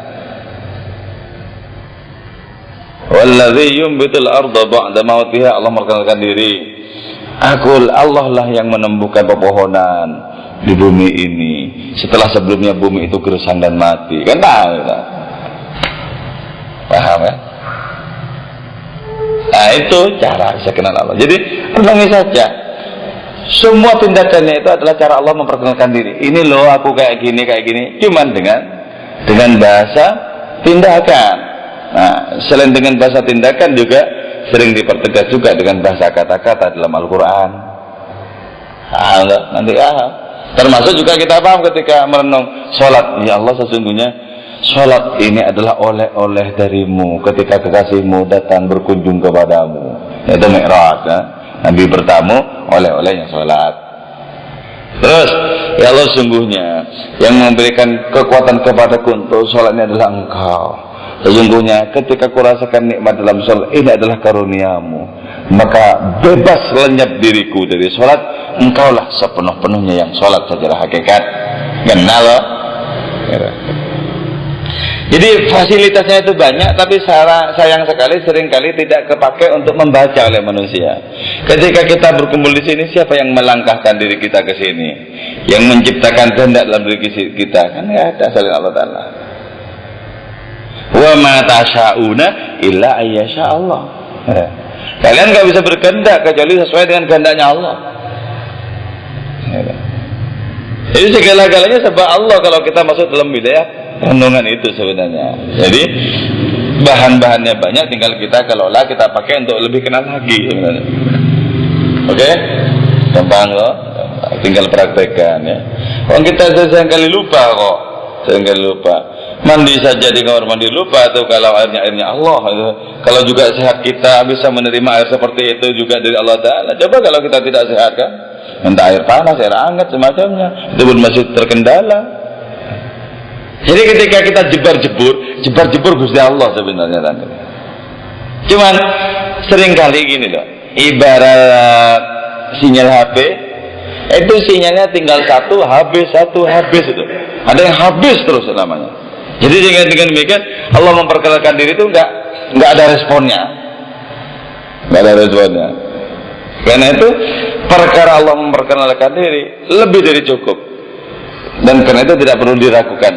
Wallazi yumbitul arda ba'da mautiha, Allah memperkenalkan diri, aku Allah lah yang menumbuhkan pepohonan di bumi ini setelah sebelumnya bumi itu gersang dan mati. Kan tahu kan? Paham ya? Nah itu cara saya kenal Allah. Jadi renungi saja, semua tindakannya itu adalah cara Allah memperkenalkan diri. Ini loh aku kayak gini, cuman dengan bahasa tindakan. Nah selain dengan bahasa tindakan juga sering dipertegas juga dengan bahasa kata-kata dalam Al-Quran. Nanti termasuk juga kita paham ketika merenung sholat. Ya Allah, sesungguhnya sholat ini adalah oleh-oleh darimu ketika kekasihmu datang berkunjung kepadamu. Itu Mi'raj ya? Nabi bertamu, oleh-olehnya sholat. Terus ya Allah, sesungguhnya yang memberikan kekuatan kepadaku untuk sholat ini adalah Engkau. Sesungguhnya ketika kurasakan nikmat dalam sholat ini adalah karuniamu, maka bebas lenyap diriku dari sholat. Engkaulah sepenuh-penuhnya yang sholat secara hakikat. Kenal loh. Jadi fasilitasnya itu banyak, tapi sayang sekali seringkali tidak kepakai untuk membaca oleh manusia. Ketika kita berkumpul di sini, siapa yang melangkahkan diri kita ke sini, yang menciptakan kehendak dalam diri kita? Kan ya ada selain Allah Ta'ala. Wa ma tasyauna illa ayyasha Allah. Kalian nggak bisa berkehendak kecuali sesuai dengan kehendaknya Allah. Jadi segala-galanya sebab Allah kalau kita masuk dalam wilayah renungan itu sebenarnya. Jadi bahan-bahannya banyak, tinggal kita kelola, kita pakai untuk lebih kenal lagi sebenarnya. Oke? Gampang loh, tinggal praktekkan ya. Kalau kita seringkali lupa kok, mandi saja di kamar mandi lupa, atau kalau airnya Allah itu. Kalau juga sehat kita bisa menerima air seperti itu juga dari Allah Ta'ala. Coba kalau kita tidak sehat kan, minta air panas, air hangat semacamnya, itu pun masih terkendala. Jadi ketika kita jebar-jebur Gusti Allah sebenarnya tadi. Cuman seringkali gini loh, ibarat sinyal HP itu sinyalnya tinggal satu habis itu. Ada yang habis terus namanya. Jadi dengan demikian Allah memperkenalkan diri itu enggak ada responnya. Karena itu perkara Allah memperkenalkan diri lebih dari cukup, dan karena itu tidak perlu diragukan.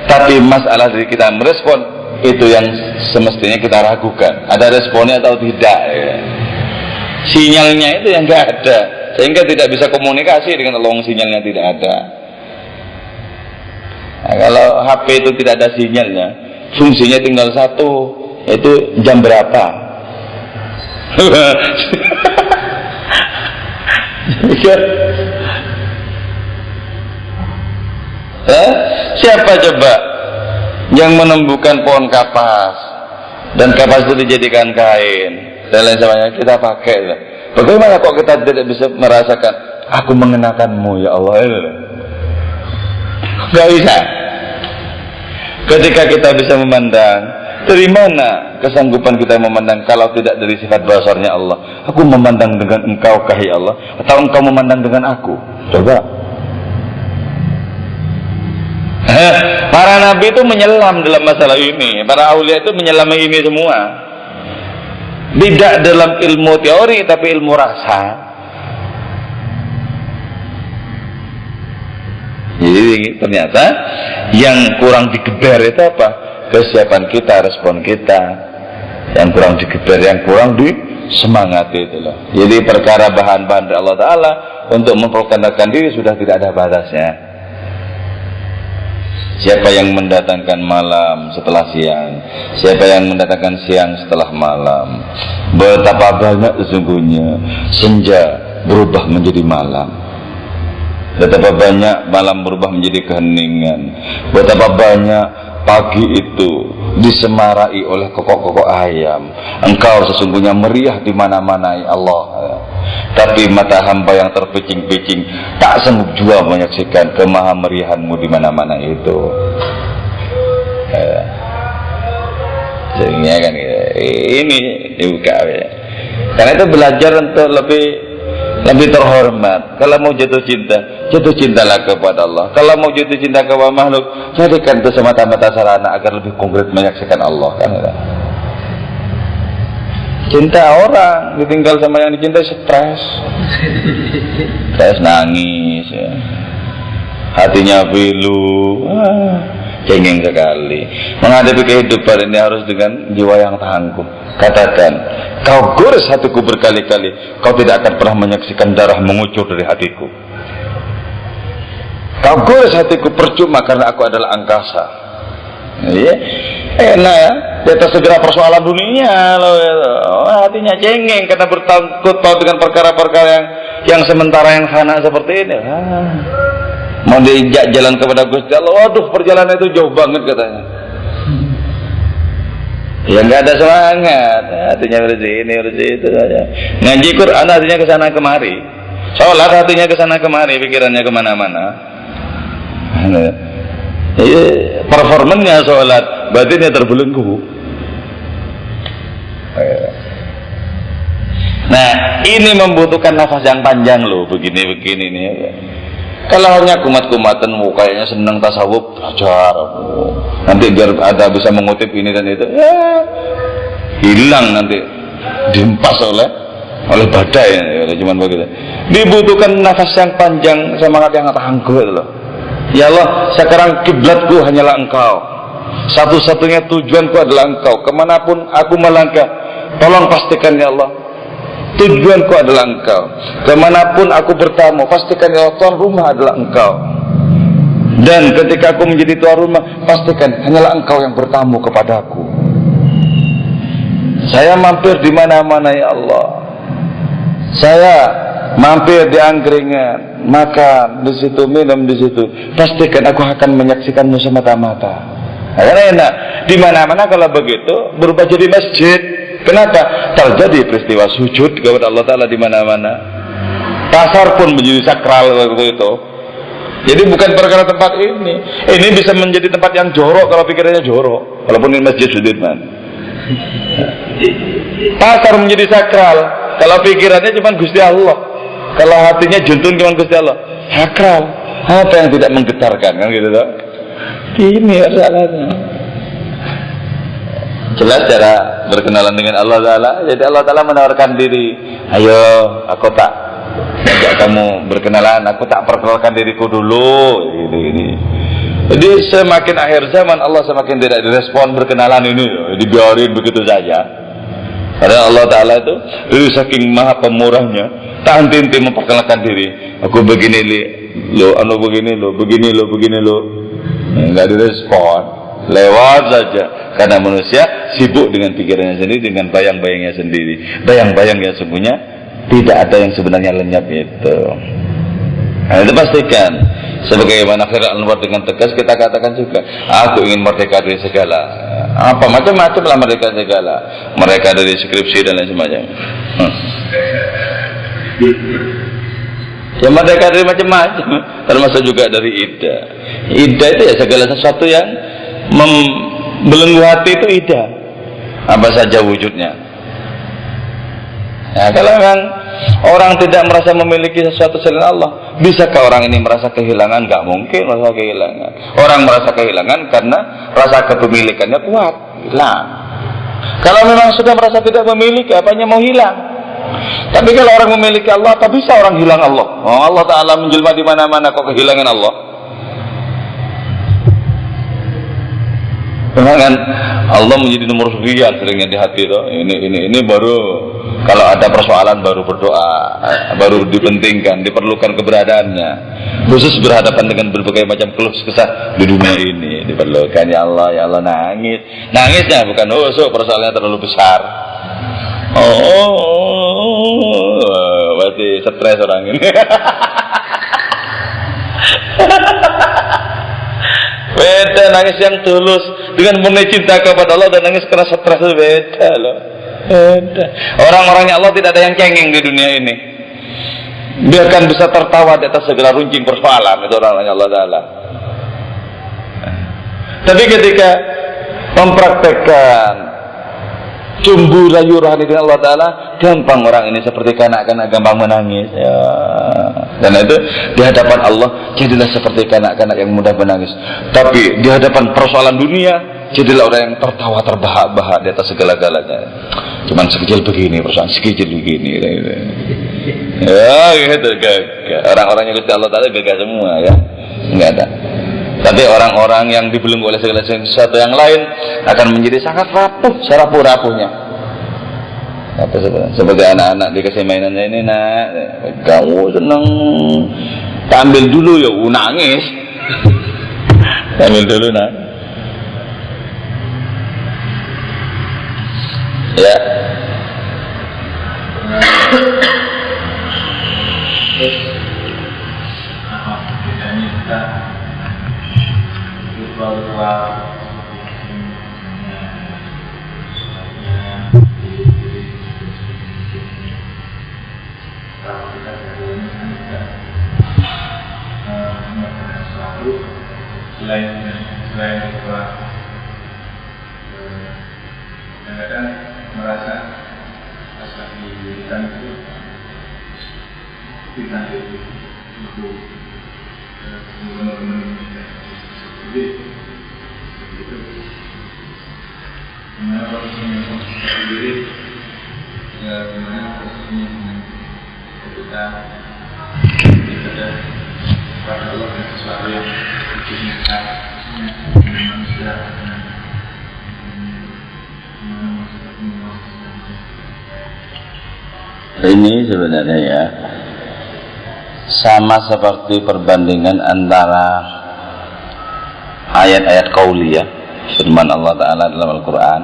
Tapi masalah dari kita merespon itu yang semestinya kita ragukan, ada responnya atau tidak ya. Sinyalnya itu yang nggak ada, sehingga tidak bisa komunikasi dengan Allah, sinyalnya tidak ada. Nah, kalau HP itu tidak ada sinyalnya, fungsinya tinggal satu, itu jam berapa. Siapa coba yang menumbuhkan pohon kapas dan kapas itu dijadikan kain dan lain sebagainya, kita pakai. Bagaimana kok kita tidak bisa merasakan aku mengenakanmu ya Allah? Gak bisa. Ketika kita bisa memandang, dari mana kesanggupan kita memandang kalau tidak dari sifat basarnya Allah? Aku memandang dengan engkau kahai Allah, atau engkau memandang dengan aku? Coba. Para nabi itu menyelam dalam masalah ini, para aulia itu menyelam ini semua. Tidak dalam ilmu teori, tapi ilmu rasa. Jadi ternyata yang kurang digeber itu apa? Kesiapan kita, respon kita. Yang kurang digeber, yang kurang disemangati itu loh. Jadi perkara bahan-bahan dari Allah Ta'ala untuk memperkenalkan diri sudah tidak ada batasnya. Siapa yang mendatangkan malam setelah siang, siapa yang mendatangkan siang setelah malam, betapa banyak sesungguhnya senja berubah menjadi malam, betapa banyak malam berubah menjadi keheningan, betapa banyak pagi itu disemarai oleh kokok-kokok ayam. Engkau sesungguhnya meriah di mana-mana ya Allah. Tapi mata hamba yang terpicing-picing tak sanggup jua menyaksikan kemahameriahanmu di mana-mana itu. Sehingga kan ini dibuka ya. Karena itu belajar untuk lebih terhormat. Kalau mau jatuh cintalah kepada Allah. Kalau mau jatuh cinta kepada makhluk, jadikan itu semata-mata sarana agar lebih konkret menyaksikan Allah kan. Cinta orang ditinggal sama yang dicintai stres, nangis ya. Hatinya pilu, cengeng sekali. Menghadapi kehidupan ini harus dengan jiwa yang tangguh. Katakan, kau gores hatiku berkali-kali, kau tidak akan pernah menyaksikan darah mengucur dari hatiku. Kau gores hatiku percuma karena aku adalah angkasa. Iya, enak ya. Di atas segera persoalan dunia loh, hatinya cengeng karena bertakut tahu dengan perkara-perkara yang sementara, yang hana seperti ini. Mau diinjak jalan kepada Gusti Allah, waduh perjalanan itu jauh banget katanya. Ya nggak ada semangat, hatinya urus ini urus itu saja. Ngaji Quran hatinya kesana kemari, sholat hatinya kesana kemari, pikirannya kemana-mana. Performanya sholat, batinnya terbelenggu. Nah, ini membutuhkan nafas yang panjang loh, begini-begini nih. Kalau hanya kumat-kumatan, kayaknya senang tasawuf, belajar, nanti biar ada bisa mengutip ini dan itu, ya hilang nanti, dihempas oleh badai, ya, cuman begitu. Dibutuhkan nafas yang panjang, semangat yang tangguh itu loh. Ya Allah, sekarang kiblatku hanyalah Engkau, satu-satunya tujuanku adalah Engkau. Kemanapun aku melangkah, tolong pastikan ya Allah, tujuanku adalah Engkau. Kemanapun aku bertamu, pastikan ya Allah, tuan rumah adalah Engkau. Dan ketika aku menjadi tuan rumah, pastikan hanyalah Engkau yang bertamu kepadaku. Saya mampir di mana-mana ya Allah. Saya mampir di angkringan, makan di situ, minum di situ. Pastikan aku akan menyaksikanmu semata-mata. Karena enak di mana-mana kalau begitu berubah jadi masjid. Kenapa? Terjadi peristiwa sujud kepada Allah Ta'ala di mana-mana. Pasar pun menjadi sakral waktu itu. Jadi bukan perkara tempat ini. Ini bisa menjadi tempat yang jorok kalau pikirannya jorok. Walaupun ini Masjid Sudirman. Pasar menjadi sakral kalau pikirannya cuma Gusti Allah. Kalau hatinya juntun cuma Gusti Allah. Sakral. Apa yang tidak menggetarkan kan gitu loh. Ini salahnya. Jelas cara berkenalan dengan Allah Ta'ala. Jadi Allah Ta'ala menawarkan diri, ayo aku tak ajak kamu berkenalan, aku tak perkenalkan diriku dulu. Gini. Jadi semakin akhir zaman Allah semakin tidak direspon berkenalan ini, dibiarin begitu saja. Padahal Allah Ta'ala itu saking maha pemurahnya, tak henti-henti memperkenalkan diri. Aku begini lo, begini lo, nggak direspon, lewat saja. Karena manusia sibuk dengan pikirannya sendiri, dengan bayang-bayangnya sendiri. Bayang-bayang yang sesungguhnya tidak ada yang sebenarnya lenyap itu. Nah, itu pastikan. Sebagaimana Fir'aun dengan tegas kita katakan juga, aku ingin merdeka dari segala. Apa macam-macam lah merdeka segala. Mereka dari skripsi dan lain sebagainya. Ya merdeka dari macam-macam, termasuk juga dari iddah. Iddah itu ya segala sesuatu yang membelenggu hati itu iddah. Apa saja wujudnya. Ya, kalau memang orang tidak merasa memiliki sesuatu selain Allah, bisakah orang ini merasa kehilangan? Gak mungkin merasa kehilangan. Orang merasa kehilangan karena rasa kepemilikannya kuat, hilang. Kalau memang sudah merasa tidak memiliki, apanya mau hilang? Tapi kalau orang memiliki Allah, apa bisa orang hilang Allah? Oh, Allah Ta'ala menjelma di mana-mana, kok kehilangan Allah? Kan Allah menjadi nomor sekian seringnya di hati itu. Ini baru kalau ada persoalan baru berdoa, baru dipentingkan, diperlukan keberadaannya. Khusus berhadapan dengan berbagai macam keluh kesah di dunia ini diperlukan. Ya Allah nangis. Nangisnya bukan persoalannya terlalu besar. Berarti stres orang ini. Beda nangis yang tulus dengan murni cinta kepada Allah dan nangis karena stres itu beda loh. Beda. Orang-orangnya Allah tidak ada yang cengeng di dunia ini. Biarkan bisa tertawa di atas segala runcing persoalan, itu orang-orangnya Allah Ta'ala. Tapi ketika mempraktekkan cumbu rayu rohani dengan Allah Ta'ala, gampang orang ini seperti kanak-kanak gampang menangis ya. Dan itu di hadapan Allah jadilah seperti kanak-kanak yang mudah menangis. Tapi di hadapan persoalan dunia jadilah orang yang tertawa terbahak-bahak di atas segala-galanya. Cuman sekecil begini persoalan, sekecil begini ya gitu. Orang-orang yang Gusti Allah Ta'ala gagah semua ya, enggak ada. Tapi orang-orang yang dibelenggu oleh segala sesuatu yang lain akan menjadi sangat rapuh, serapuh-rapuhnya. Seperti anak-anak dikasih mainannya ini, nak, kamu senang, ambil dulu ya, nangis. Ambil dulu nak. Ya.
Bedanya kita ritual selain ritual kadang-kadang merasa rasa dirikan itu kita untuk memenuhi jadi itu gimana prosesnya sendiri ya gimana prosesnya ketika kita pada Allah dan sesuatu yang diinginkan manusia
ini sebenarnya ya sama seperti perbandingan antara ayat-ayat qauliyah firman Allah Ta'ala dalam Al-Quran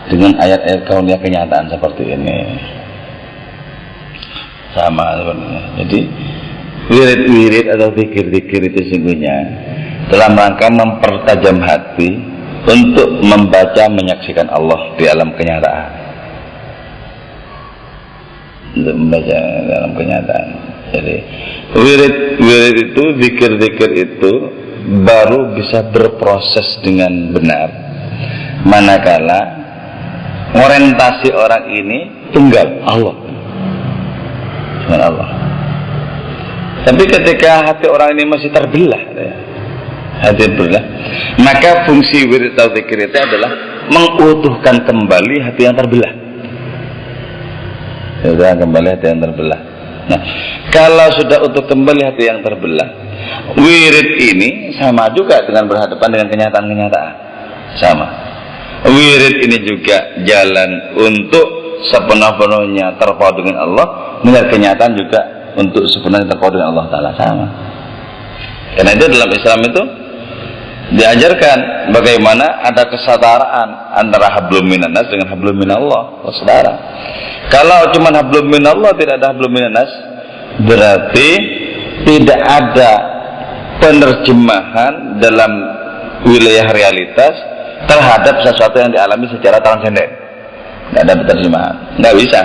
dengan ayat-ayat qauliyah kenyataan seperti ini. Sama sebenarnya. Jadi wirid-wirid atau zikir-zikir itu sesungguhnya dalam rangka mempertajam hati untuk membaca menyaksikan Allah di alam kenyataan, untuk membaca dalam kenyataan. Jadi wirid itu, zikir-zikir itu baru bisa berproses dengan benar manakala orientasi orang ini tunggal Allah, cuma Allah. Tapi ketika hati orang ini masih terbelah, maka fungsi wirid atau zikir itu adalah mengutuhkan kembali hati yang terbelah. Sudah kembali hati yang terbelah. Nah, kalau sudah utuh kembali hati yang terbelah, wirid ini sama juga dengan berhadapan dengan kenyataan-kenyataan. Sama. Wirid ini juga jalan untuk sepenuh-penuhnya terpaut dengan Allah, melihat kenyataan juga untuk sepenuhnya terpaut dengan Allah Ta'ala. Sama. Karena itu dalam Islam itu diajarkan bagaimana ada kesetaraan antara hablum minannas dengan hablum minallah. Saudara, kalau cuma hablum minallah tidak ada hablum minannas, berarti tidak ada penerjemahan dalam wilayah realitas terhadap sesuatu yang dialami secara transenden. Tidak ada penerjemahan, tidak bisa.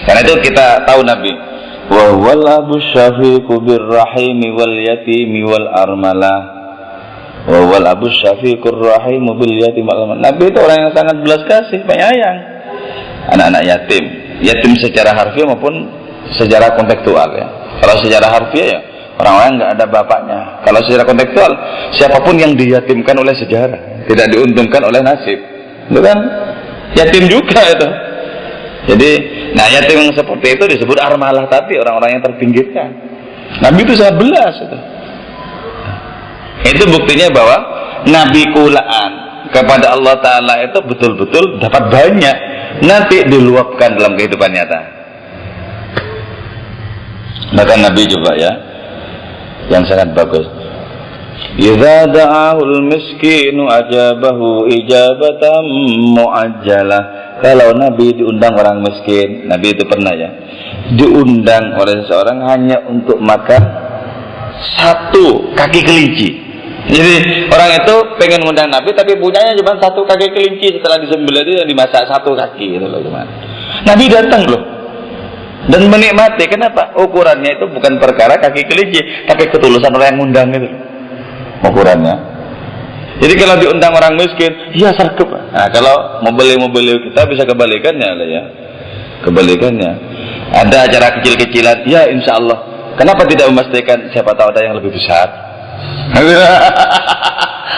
Karena itu kita tahu Nabi, wa wal abu syafiqu birrahimi wal yatimi wal armalah, wa wal abu syafiqur rahimu bil yatimi wal armalah. Nabi itu orang yang sangat belas kasih, penyayang anak-anak yatim, yatim secara harfiah maupun secara kontekstual ya. Kalau secara harfiah ya orang-orang nggak ada bapaknya. Kalau secara kontekstual, siapapun yang diyatimkan oleh sejarah, tidak diuntungkan oleh nasib, itu kan yatim juga itu. Jadi, nah yatim yang seperti itu disebut armalah tadi, orang-orang yang terpinggirkan. Nabi itu 11 itu. Itu buktinya bahwa Nabi kulaan kepada Allah Ta'ala itu betul-betul dapat banyak, nanti diluapkan dalam kehidupan nyata. Maka Nabi coba ya, yang sangat bagus. Idza da'ahul miskinu ajabahu ijabatan muajjalah. Kalau Nabi diundang orang miskin, Nabi itu pernah ya, diundang oleh seseorang hanya untuk makan 1 kaki kelinci. Jadi orang itu pengen ngundang Nabi tapi punyanya cuma 1 kaki kelinci, setelah disembelih itu yang dimasak 1 kaki itu loh gimana. Nabi datang loh dan menikmati. Kenapa? Ukurannya itu bukan perkara kaki kelinci, tapi ketulusan orang yang ngundang itu ukurannya. Jadi kalau diundang orang miskin, ya sergap. Nah, kalau mobil-mobil kita bisa kebalikannya lah ya. Kebalikannya. Ada acara kecil-kecilan, ya insya Allah. Kenapa tidak memastikan siapa tahu ada yang lebih besar?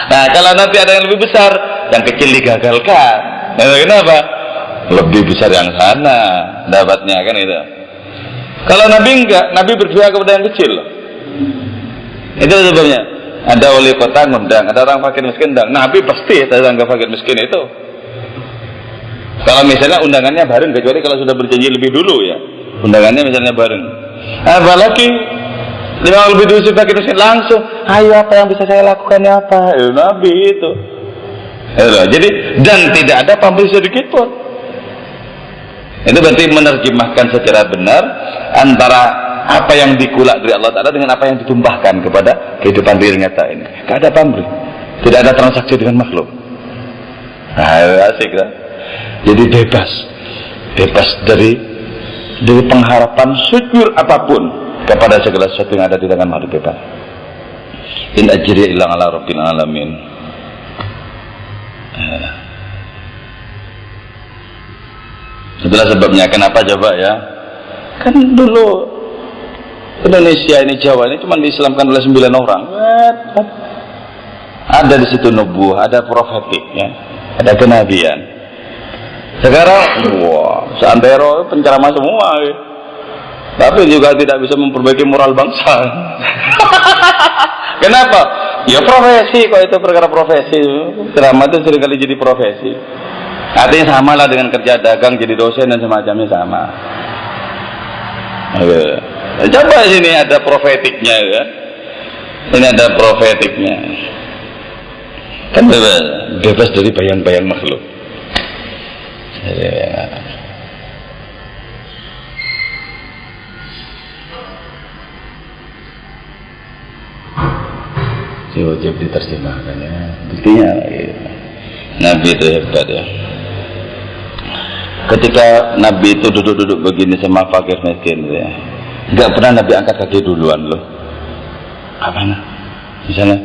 Nah, kalau nanti ada yang lebih besar, yang kecil digagalkan. Nah, kenapa? Lebih besar yang sana dapatnya kan itu. Kalau Nabi enggak, Nabi berpihak kepada yang kecil. Itu sebabnya. Ada wali kota ngundang, ada orang fakir miskin ngundang. Nabi pasti datang ke fakir miskin itu. Kalau misalnya undangannya bareng, kecuali kalau sudah berjanji lebih dulu ya, undangannya misalnya bareng. Apalagi lima lebih dulu fakir miskin langsung, ayo apa yang bisa saya lakukan apa? Nabi itu. Jadi dan tidak ada pamrih sedikit pun. Itu berarti menerjemahkan secara benar antara apa yang dikulak dari Allah Ta'ala dengan apa yang ditumpahkan kepada kehidupan real nyata ini. Tidak ada pamrih, tidak ada transaksi dengan makhluk. Nah, asik kan? Jadi bebas dari pengharapan syukur apapun kepada segala sesuatu yang ada di tangan makhluk bebas. In ajriya illa ala rabbil alamin. Itulah sebabnya kenapa coba ya? Kan dulu Indonesia ini, Jawa ini cuma diislamkan oleh 9 orang. Ada di situ nubuah, ada profetik ya, ada kenabian. Sekarang seantero penceramah semua ya. Tapi juga tidak bisa memperbaiki moral bangsa. Kenapa? Ya profesi, kok itu perkara profesi. Ceramah itu seringkali jadi profesi. Artinya sama lah dengan kerja dagang, jadi dosen dan semacamnya sama. Coba sini ada profetiknya ya. Ini ada profetiknya. Kan bebas dari bayang-bayang makhluk. Wajib diterjemahkan ya. Buktinya ya. Nabi itu hebat ya. Ketika Nabi itu duduk-duduk begini sama fakir miskin ya, nggak pernah Nabi angkat kaki duluan loh. Kapan? Misalnya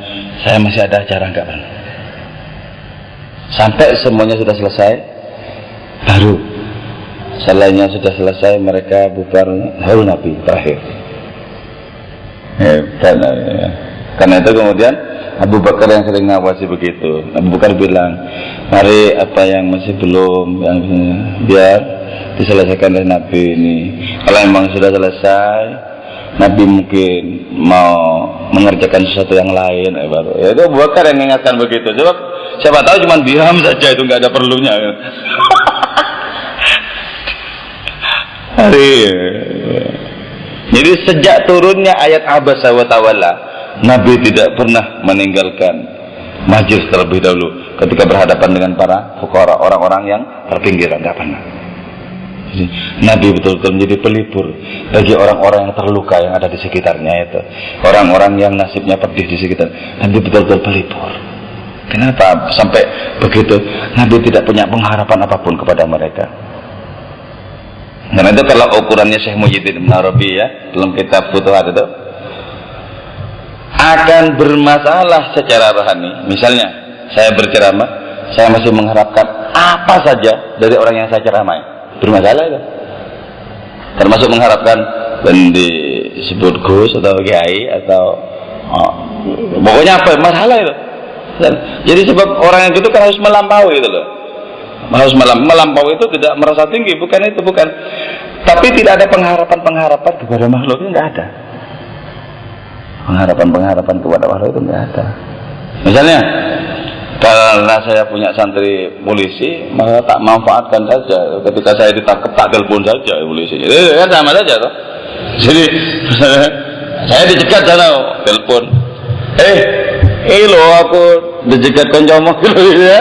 saya masih ada acara, nggak pernah. Sampai semuanya sudah selesai, baru selainnya sudah selesai mereka bubar, baru Nabi terakhir. Hebat ya. Karena itu kemudian Abu Bakar yang sering ngawasi begitu. Abu Bakar bilang, mari apa yang masih belum, yang biar diselesaikan oleh Nabi ini. Kalau memang sudah selesai, Nabi mungkin mau mengerjakan sesuatu yang lain, baru. Ya itu Abu Bakar yang mengingatkan begitu. Coba siapa tahu cuma diam saja, itu nggak ada perlunya. Jadi sejak turunnya ayat Abasa wa Tawalla, Nabi tidak pernah meninggalkan majlis terlebih dahulu ketika berhadapan dengan para fuqara, orang-orang yang terpinggiran, tidak pernah. Jadi, Nabi betul-betul menjadi pelipur bagi orang-orang yang terluka yang ada di sekitarnya itu, orang-orang yang nasibnya pedih di sekitar. Nabi betul-betul pelipur. Kenapa sampai begitu? Nabi tidak punya pengharapan apapun kepada mereka. Karena itu kalau ukurannya Syekh Muhyiddin Ibn Arabi ya dalam kitab Futuhat itu akan bermasalah secara rohani. Misalnya saya berceramah, saya masih mengharapkan apa saja dari orang yang saya ceramai, bermasalah itu. Termasuk mengharapkan disebut Gus atau Kiai atau pokoknya apa masalah itu. Jadi sebab orang yang itu kan harus melampaui itu loh. Harus melampaui itu tidak merasa tinggi, bukan itu, bukan. Tapi tidak ada pengharapan kepada makhluk itu, tidak ada. Pengharapan kepada makhluk itu tidak ada. Misalnya, karena saya punya santri polisi, maka tak manfaatkan saja. Ketika saya ditangkap, tak telepon saja polisi. Itu kan sama saja toh. Jadi, saya dicegat sana, telepon. Loh aku dicegat koncomo gitu ya.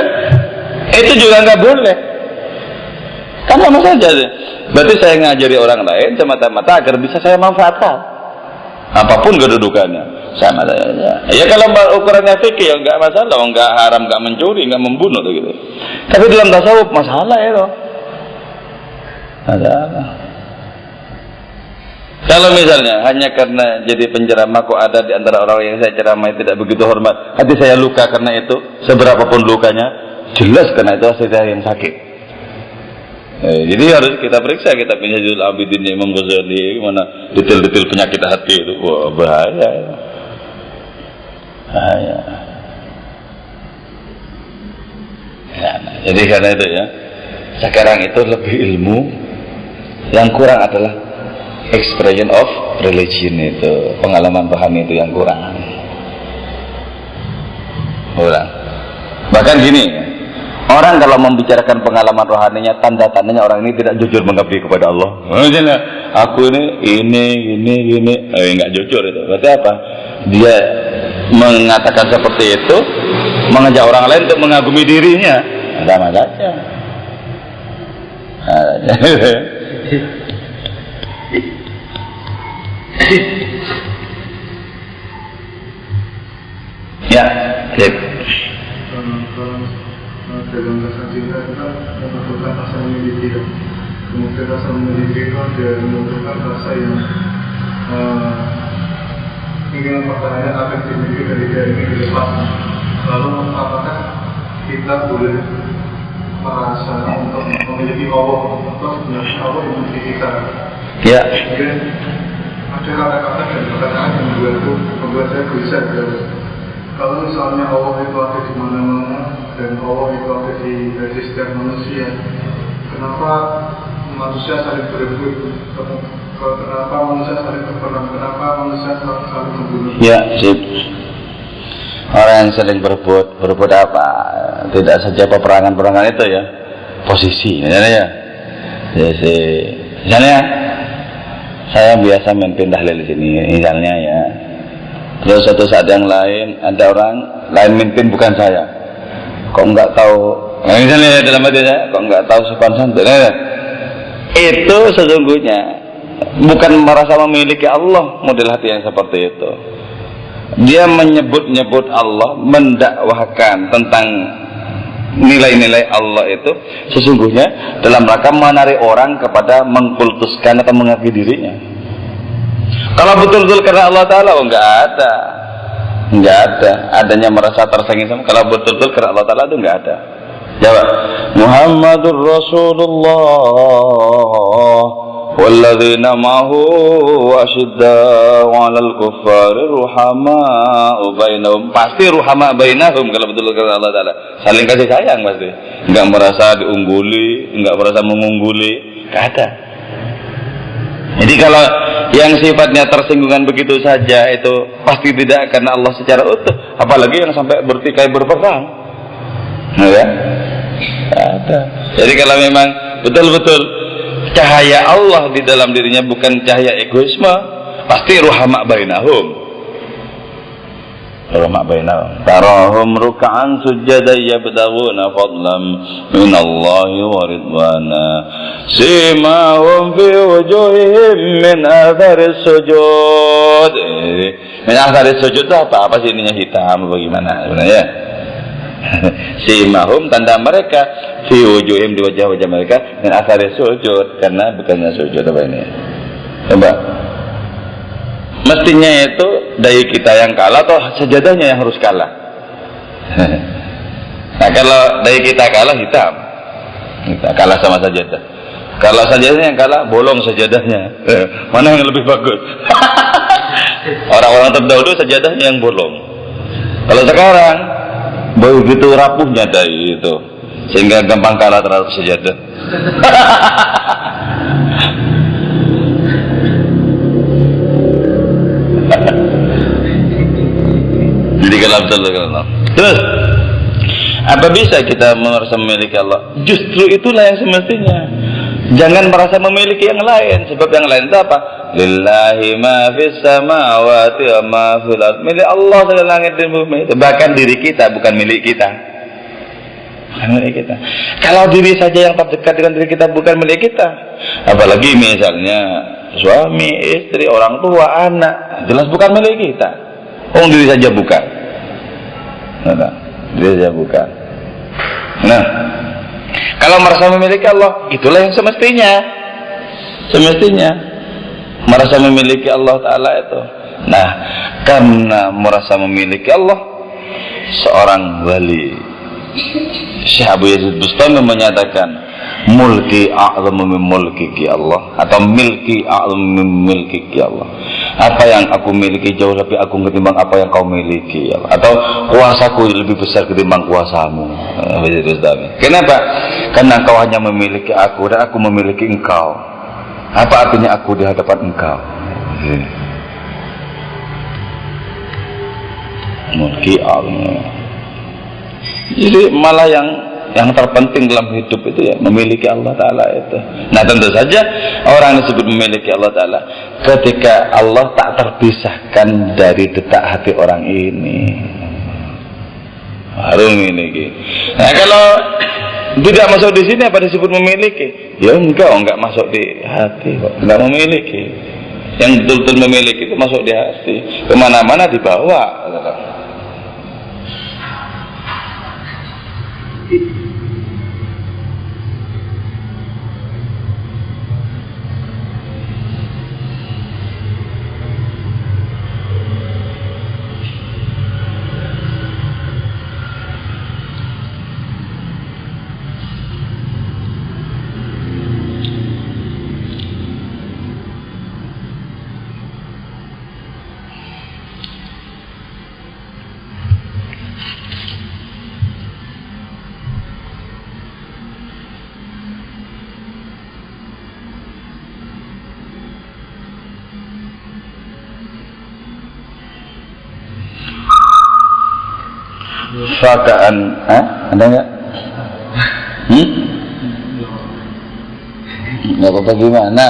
Itu juga nggak boleh. Kan sama saja sih. Berarti saya ngajari orang lain semata-mata agar bisa saya manfaatkan. Apapun kedudukannya, sama saja. Ya kalau ukurannya fikih ya nggak masalah, nggak haram, nggak mencuri, nggak membunuh tuh gitu. Tapi dalam tasawuf masalah ya loh. Masalah. Kalau misalnya hanya karena jadi penceramah kok ada di antara orang yang saya ceramai tidak begitu hormat, hati saya luka karena itu, seberapapun lukanya, jelas karena itu hati saya yang sakit. Jadi harus kita periksa, kita punya Minhajul Abidin Imam Ghazali, mana detail-detail penyakit hati itu, wah bahaya. Bahaya. Ya, jadi karena itu ya, sekarang itu lebih ilmu, yang kurang adalah expression of religion, itu pengalaman rohani itu yang kurang. Bahkan gini, orang kalau membicarakan pengalaman rohaninya, tanda-tandanya orang ini tidak jujur mengabdi kepada Allah. Maksudnya, aku ini, nggak jujur itu. Berarti apa? Dia mengatakan seperti itu, mengajak orang lain untuk mengagumi dirinya. Sama saja. Ya, sip.
Dalam rasa cinta itu kan membentukkan rasa memiliki. Kemudian rasa memiliki itu ada membentukkan rasa yang ingin mempertahankan apa yang dimiliki dari dia ini dilepas. Lalu apakah kita boleh merasa untuk memiliki Allah atau sebenarnya Allah yang memiliki kita?
Ya.
Mungkin ada kata-kata dan perkataan yang membuat saya gelisah. Kalau misalnya Allah itu ada di mana-mana dan Allah itu ada di setiap manusia, kenapa manusia saling berebut? Kenapa manusia saling berperang? Kenapa manusia saling membunuh?
Ya, sip. Orang yang saling berebut apa? Tidak saja peperangan itu ya, posisi, ya. Misalnya, saya biasa memimpin tahlil di sini, misalnya ya. Terus suatu saat yang lain ada orang lain mimpin bukan saya. Kok nggak tahu? Misalnya dalam hati saya, kok nggak tahu sopan santun? Itu sesungguhnya bukan merasa memiliki Allah model hati yang seperti itu. Dia menyebut-nyebut Allah, mendakwahkan tentang nilai-nilai Allah itu sesungguhnya dalam rangka menarik orang kepada mengkultuskan atau mengakui dirinya. Kalau betul-betul karena Allah Ta'ala, enggak ada adanya merasa tersaingi sama. Kalau betul-betul karena Allah Ta'ala itu enggak ada. Jawab, Muhammadur Rasulullah walladzina ma'ahu asyidda'u 'alal kuffari ruhama'u bainahum. Pasti ruhama bainahum kalau betul kata Allah Ta'ala. Saling kasih sayang pasti. Enggak merasa diungguli, enggak merasa mengungguli, enggak ada. Jadi kalau yang sifatnya tersinggungan begitu saja itu pasti tidak karena Allah secara utuh, apalagi yang sampai bertikai berperang. Ya? Ada. Jadi kalau memang betul-betul cahaya Allah di dalam dirinya bukan cahaya egoisme, pasti ruhama bainahum. Ruhama bainahum. Tarahum ruk'an sujada yabtaghuna fadlan minallahi wa ridwana. Simahum fi wujuhihim min atharis sujud. Min atharis sujud itu apa? Apa sih ininya hitam bagaimana sebenarnya? Simahum tanda mereka fi wujuhihim di wajah-wajah mereka min atharis sujud karena bukannya sujud apa ini? Coba. Mestinya itu dai kita yang kalah atau sajadahnya yang harus kalah. Nah kalau dai kita kalah hitam, kita kalah sama sajadah. Kalau sajadahnya yang kalah bolong sajadahnya. Mana yang lebih bagus? Orang-orang terdahulu sajadahnya yang bolong. Kalau sekarang begitu rapuhnya dai itu sehingga gampang kalah terhadap sajadah. Jadi kalau terus apa bisa kita merasa memiliki Allah? Justru itulah yang semestinya. Jangan merasa memiliki yang lain, sebab yang lain itu apa? Lillahi ma fis samawati wa ma fil ardh. Milik Allah segala langit dan bumi itu. Bahkan diri kita bukan milik kita. Bukan milik kita. Kalau diri saja yang terdekat dengan diri kita bukan milik kita, apalagi misalnya suami, istri, orang tua, anak, jelas bukan milik kita. Oh, diri saja bukan. Nah, diri saja bukan. Nah, kalau merasa memiliki Allah, itulah yang semestinya. Semestinya merasa memiliki Allah Ta'ala itu. Nah, karena merasa memiliki Allah, seorang wali Syekh Abu Yazid Bustami menyatakan mulki a'zamu min mulkiki Allah, atau milki a'zamu min milkiki Allah. Apa yang aku miliki jauh lebih agung ketimbang apa yang kau miliki ya Allah. Atau kuasaku lebih besar ketimbang kuasamu. Kenapa? Karena engkau hanya memiliki aku dan aku memiliki engkau. Apa artinya aku di hadapan engkau? Mulki a'zamu. Jadi malah yang terpenting dalam hidup itu ya memiliki Allah Ta'ala itu. Nah tentu saja orang yang disebut memiliki Allah Ta'ala ketika Allah tak terpisahkan dari detak hati orang ini harus memiliki. Nah kalau tidak masuk di sini apa disebut memiliki? Ya enggak masuk di hati kok, enggak memiliki. Yang betul-betul memiliki itu masuk di hati, kemana-mana dibawa. Fakaan, ada nggak? Nggak apa-apa gimana?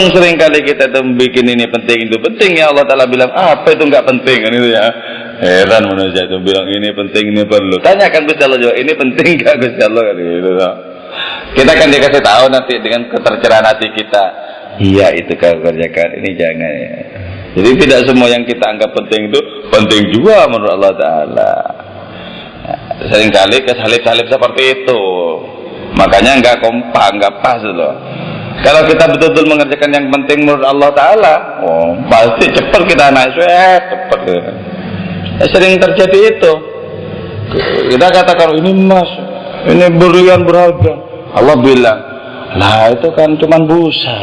Sering kali kita tuh bikin ini penting itu penting ya Allah Ta'ala bilang apa itu nggak penting kan itu ya. Heran manusia itu bilang ini penting ini perlu. Tanyakan Gusti Allah juga ini penting nggak Gusti Allah kan gitu. Kita kan dikasih tahu nanti dengan ketercerahan hati kita. Iya itu kau kerjakan, ini jangan ya. Jadi tidak semua yang kita anggap penting itu penting juga menurut Allah Ta'ala. Seringkali kesalip-salip seperti itu. Makanya nggak kompak, nggak pas loh. Kalau kita betul-betul mengerjakan yang penting menurut Allah Ta'ala, pasti cepat kita naik, cepat. Sering terjadi itu. Kita katakan ini emas, ini berlian berharga. Allah bilang, lah itu kan cuman busa,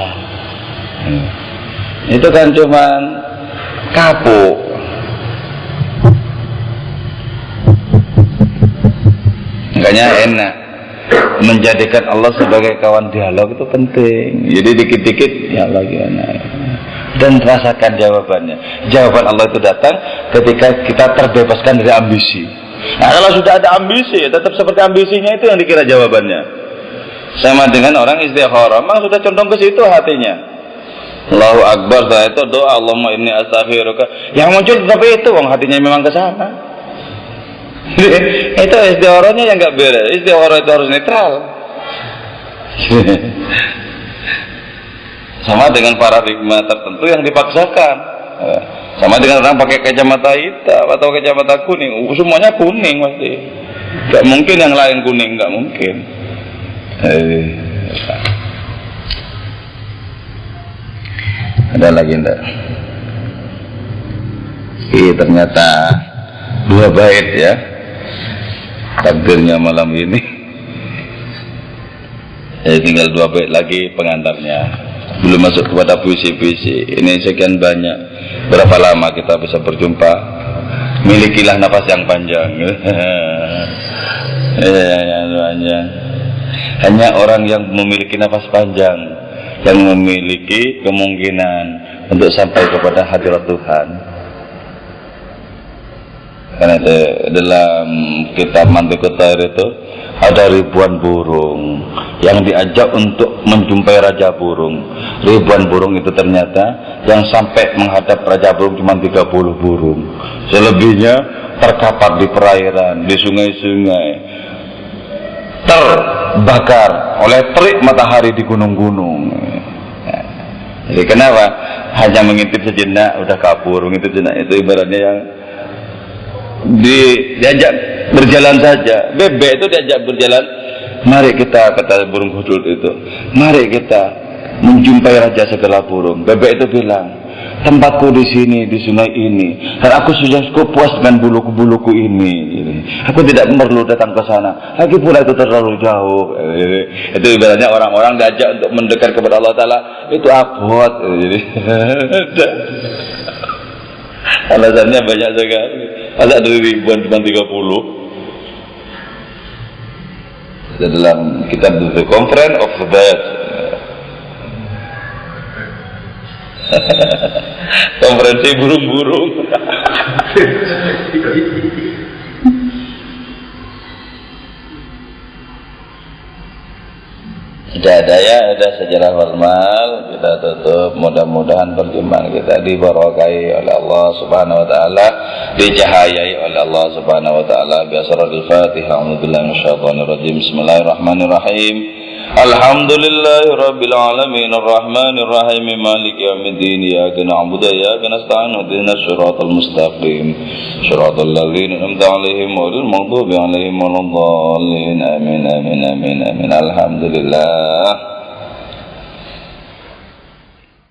itu kan cuman kapuk. Makanya enak menjadikan Allah sebagai kawan dialog itu penting. Jadi dikit-dikit ya Allah gimana, dan rasakan jawabannya. Jawaban Allah itu datang ketika kita terbebaskan dari ambisi. Nah, kalau sudah ada ambisi, tetap seperti ambisinya itu yang dikira jawabannya. Sama dengan orang istikharah, memang sudah condong ke situ hatinya. Allahu Akbar, setelah itu doa Allahumma inni astaghfiruka. Yang muncul tapi itu, hatinya memang ke sana. Itu istikharahnya yang enggak beres. Istikharah itu harus netral. Sama dengan paradigma tertentu yang dipaksakan. Sama dengan orang pakai kacamata hitam atau kacamata kuning, semuanya kuning pasti. Gak mungkin yang lain kuning, gak mungkin. Ada lagi enggak? Ternyata 2 bait ya. Takdirnya malam ini. Tinggal 2 bait lagi pengantarnya. Belum masuk kepada puisi-puisi. Ini sekian banyak. Berapa lama kita bisa berjumpa? Milikilah nafas yang panjang. Hanya orang yang memiliki nafas panjang yang memiliki kemungkinan untuk sampai kepada hadirat Tuhan. Karena itu, dalam kitab Mantiqut Thair itu ada ribuan burung yang diajak untuk menjumpai raja burung. Ribuan burung itu ternyata yang sampai menghadap raja burung cuma 30 burung. Selebihnya terkapar di perairan, di sungai-sungai, terbakar oleh terik matahari di gunung-gunung. Jadi kenapa? Hanya mengintip sejenak udah kabur, mengintip sejenak. Itu ibaratnya yang diajak berjalan saja. Bebek itu diajak berjalan. Mari kita, kata burung hudud itu, mari kita menjumpai raja segala burung. Bebek itu bilang, tempatku di sini, di sungai ini, dan aku sudah cukup puas dengan buluku-buluku ini. Aku tidak perlu datang ke sana. Lagi pula itu terlalu jauh. Itu ibaratnya orang-orang diajak untuk mendekat kepada Allah Ta'ala. Itu abot. Alasannya banyak sekali. Ada dari ribuan cuma 30. Dalam kitab The Conference of the Birds. Konferensi burung-burung. Sudah ada ya, ada sejarah formal. Kita tutup. Mudah-mudahan perjumpaan kita diberkahi oleh Allah Subhanahu Wa Taala, dicahayai oleh Allah Subhanahu Wa Taala. Biasarul Fatihah. A'udzubillahi minasyaitonirrajim. Bismillahirrahmanirrahim. Alhamdulillahi Rabbil Alamin Ar-Rahmanir Rahim Maliki Yawmiddin Iyyaka na'budu wa iyyaka nasta'in Ihdinas siratal mustaqim Siratal ladzina an'amta 'alaihim ghairil maghdubi 'alaihim waladdallin Amin amin amin amin. Alhamdulillah.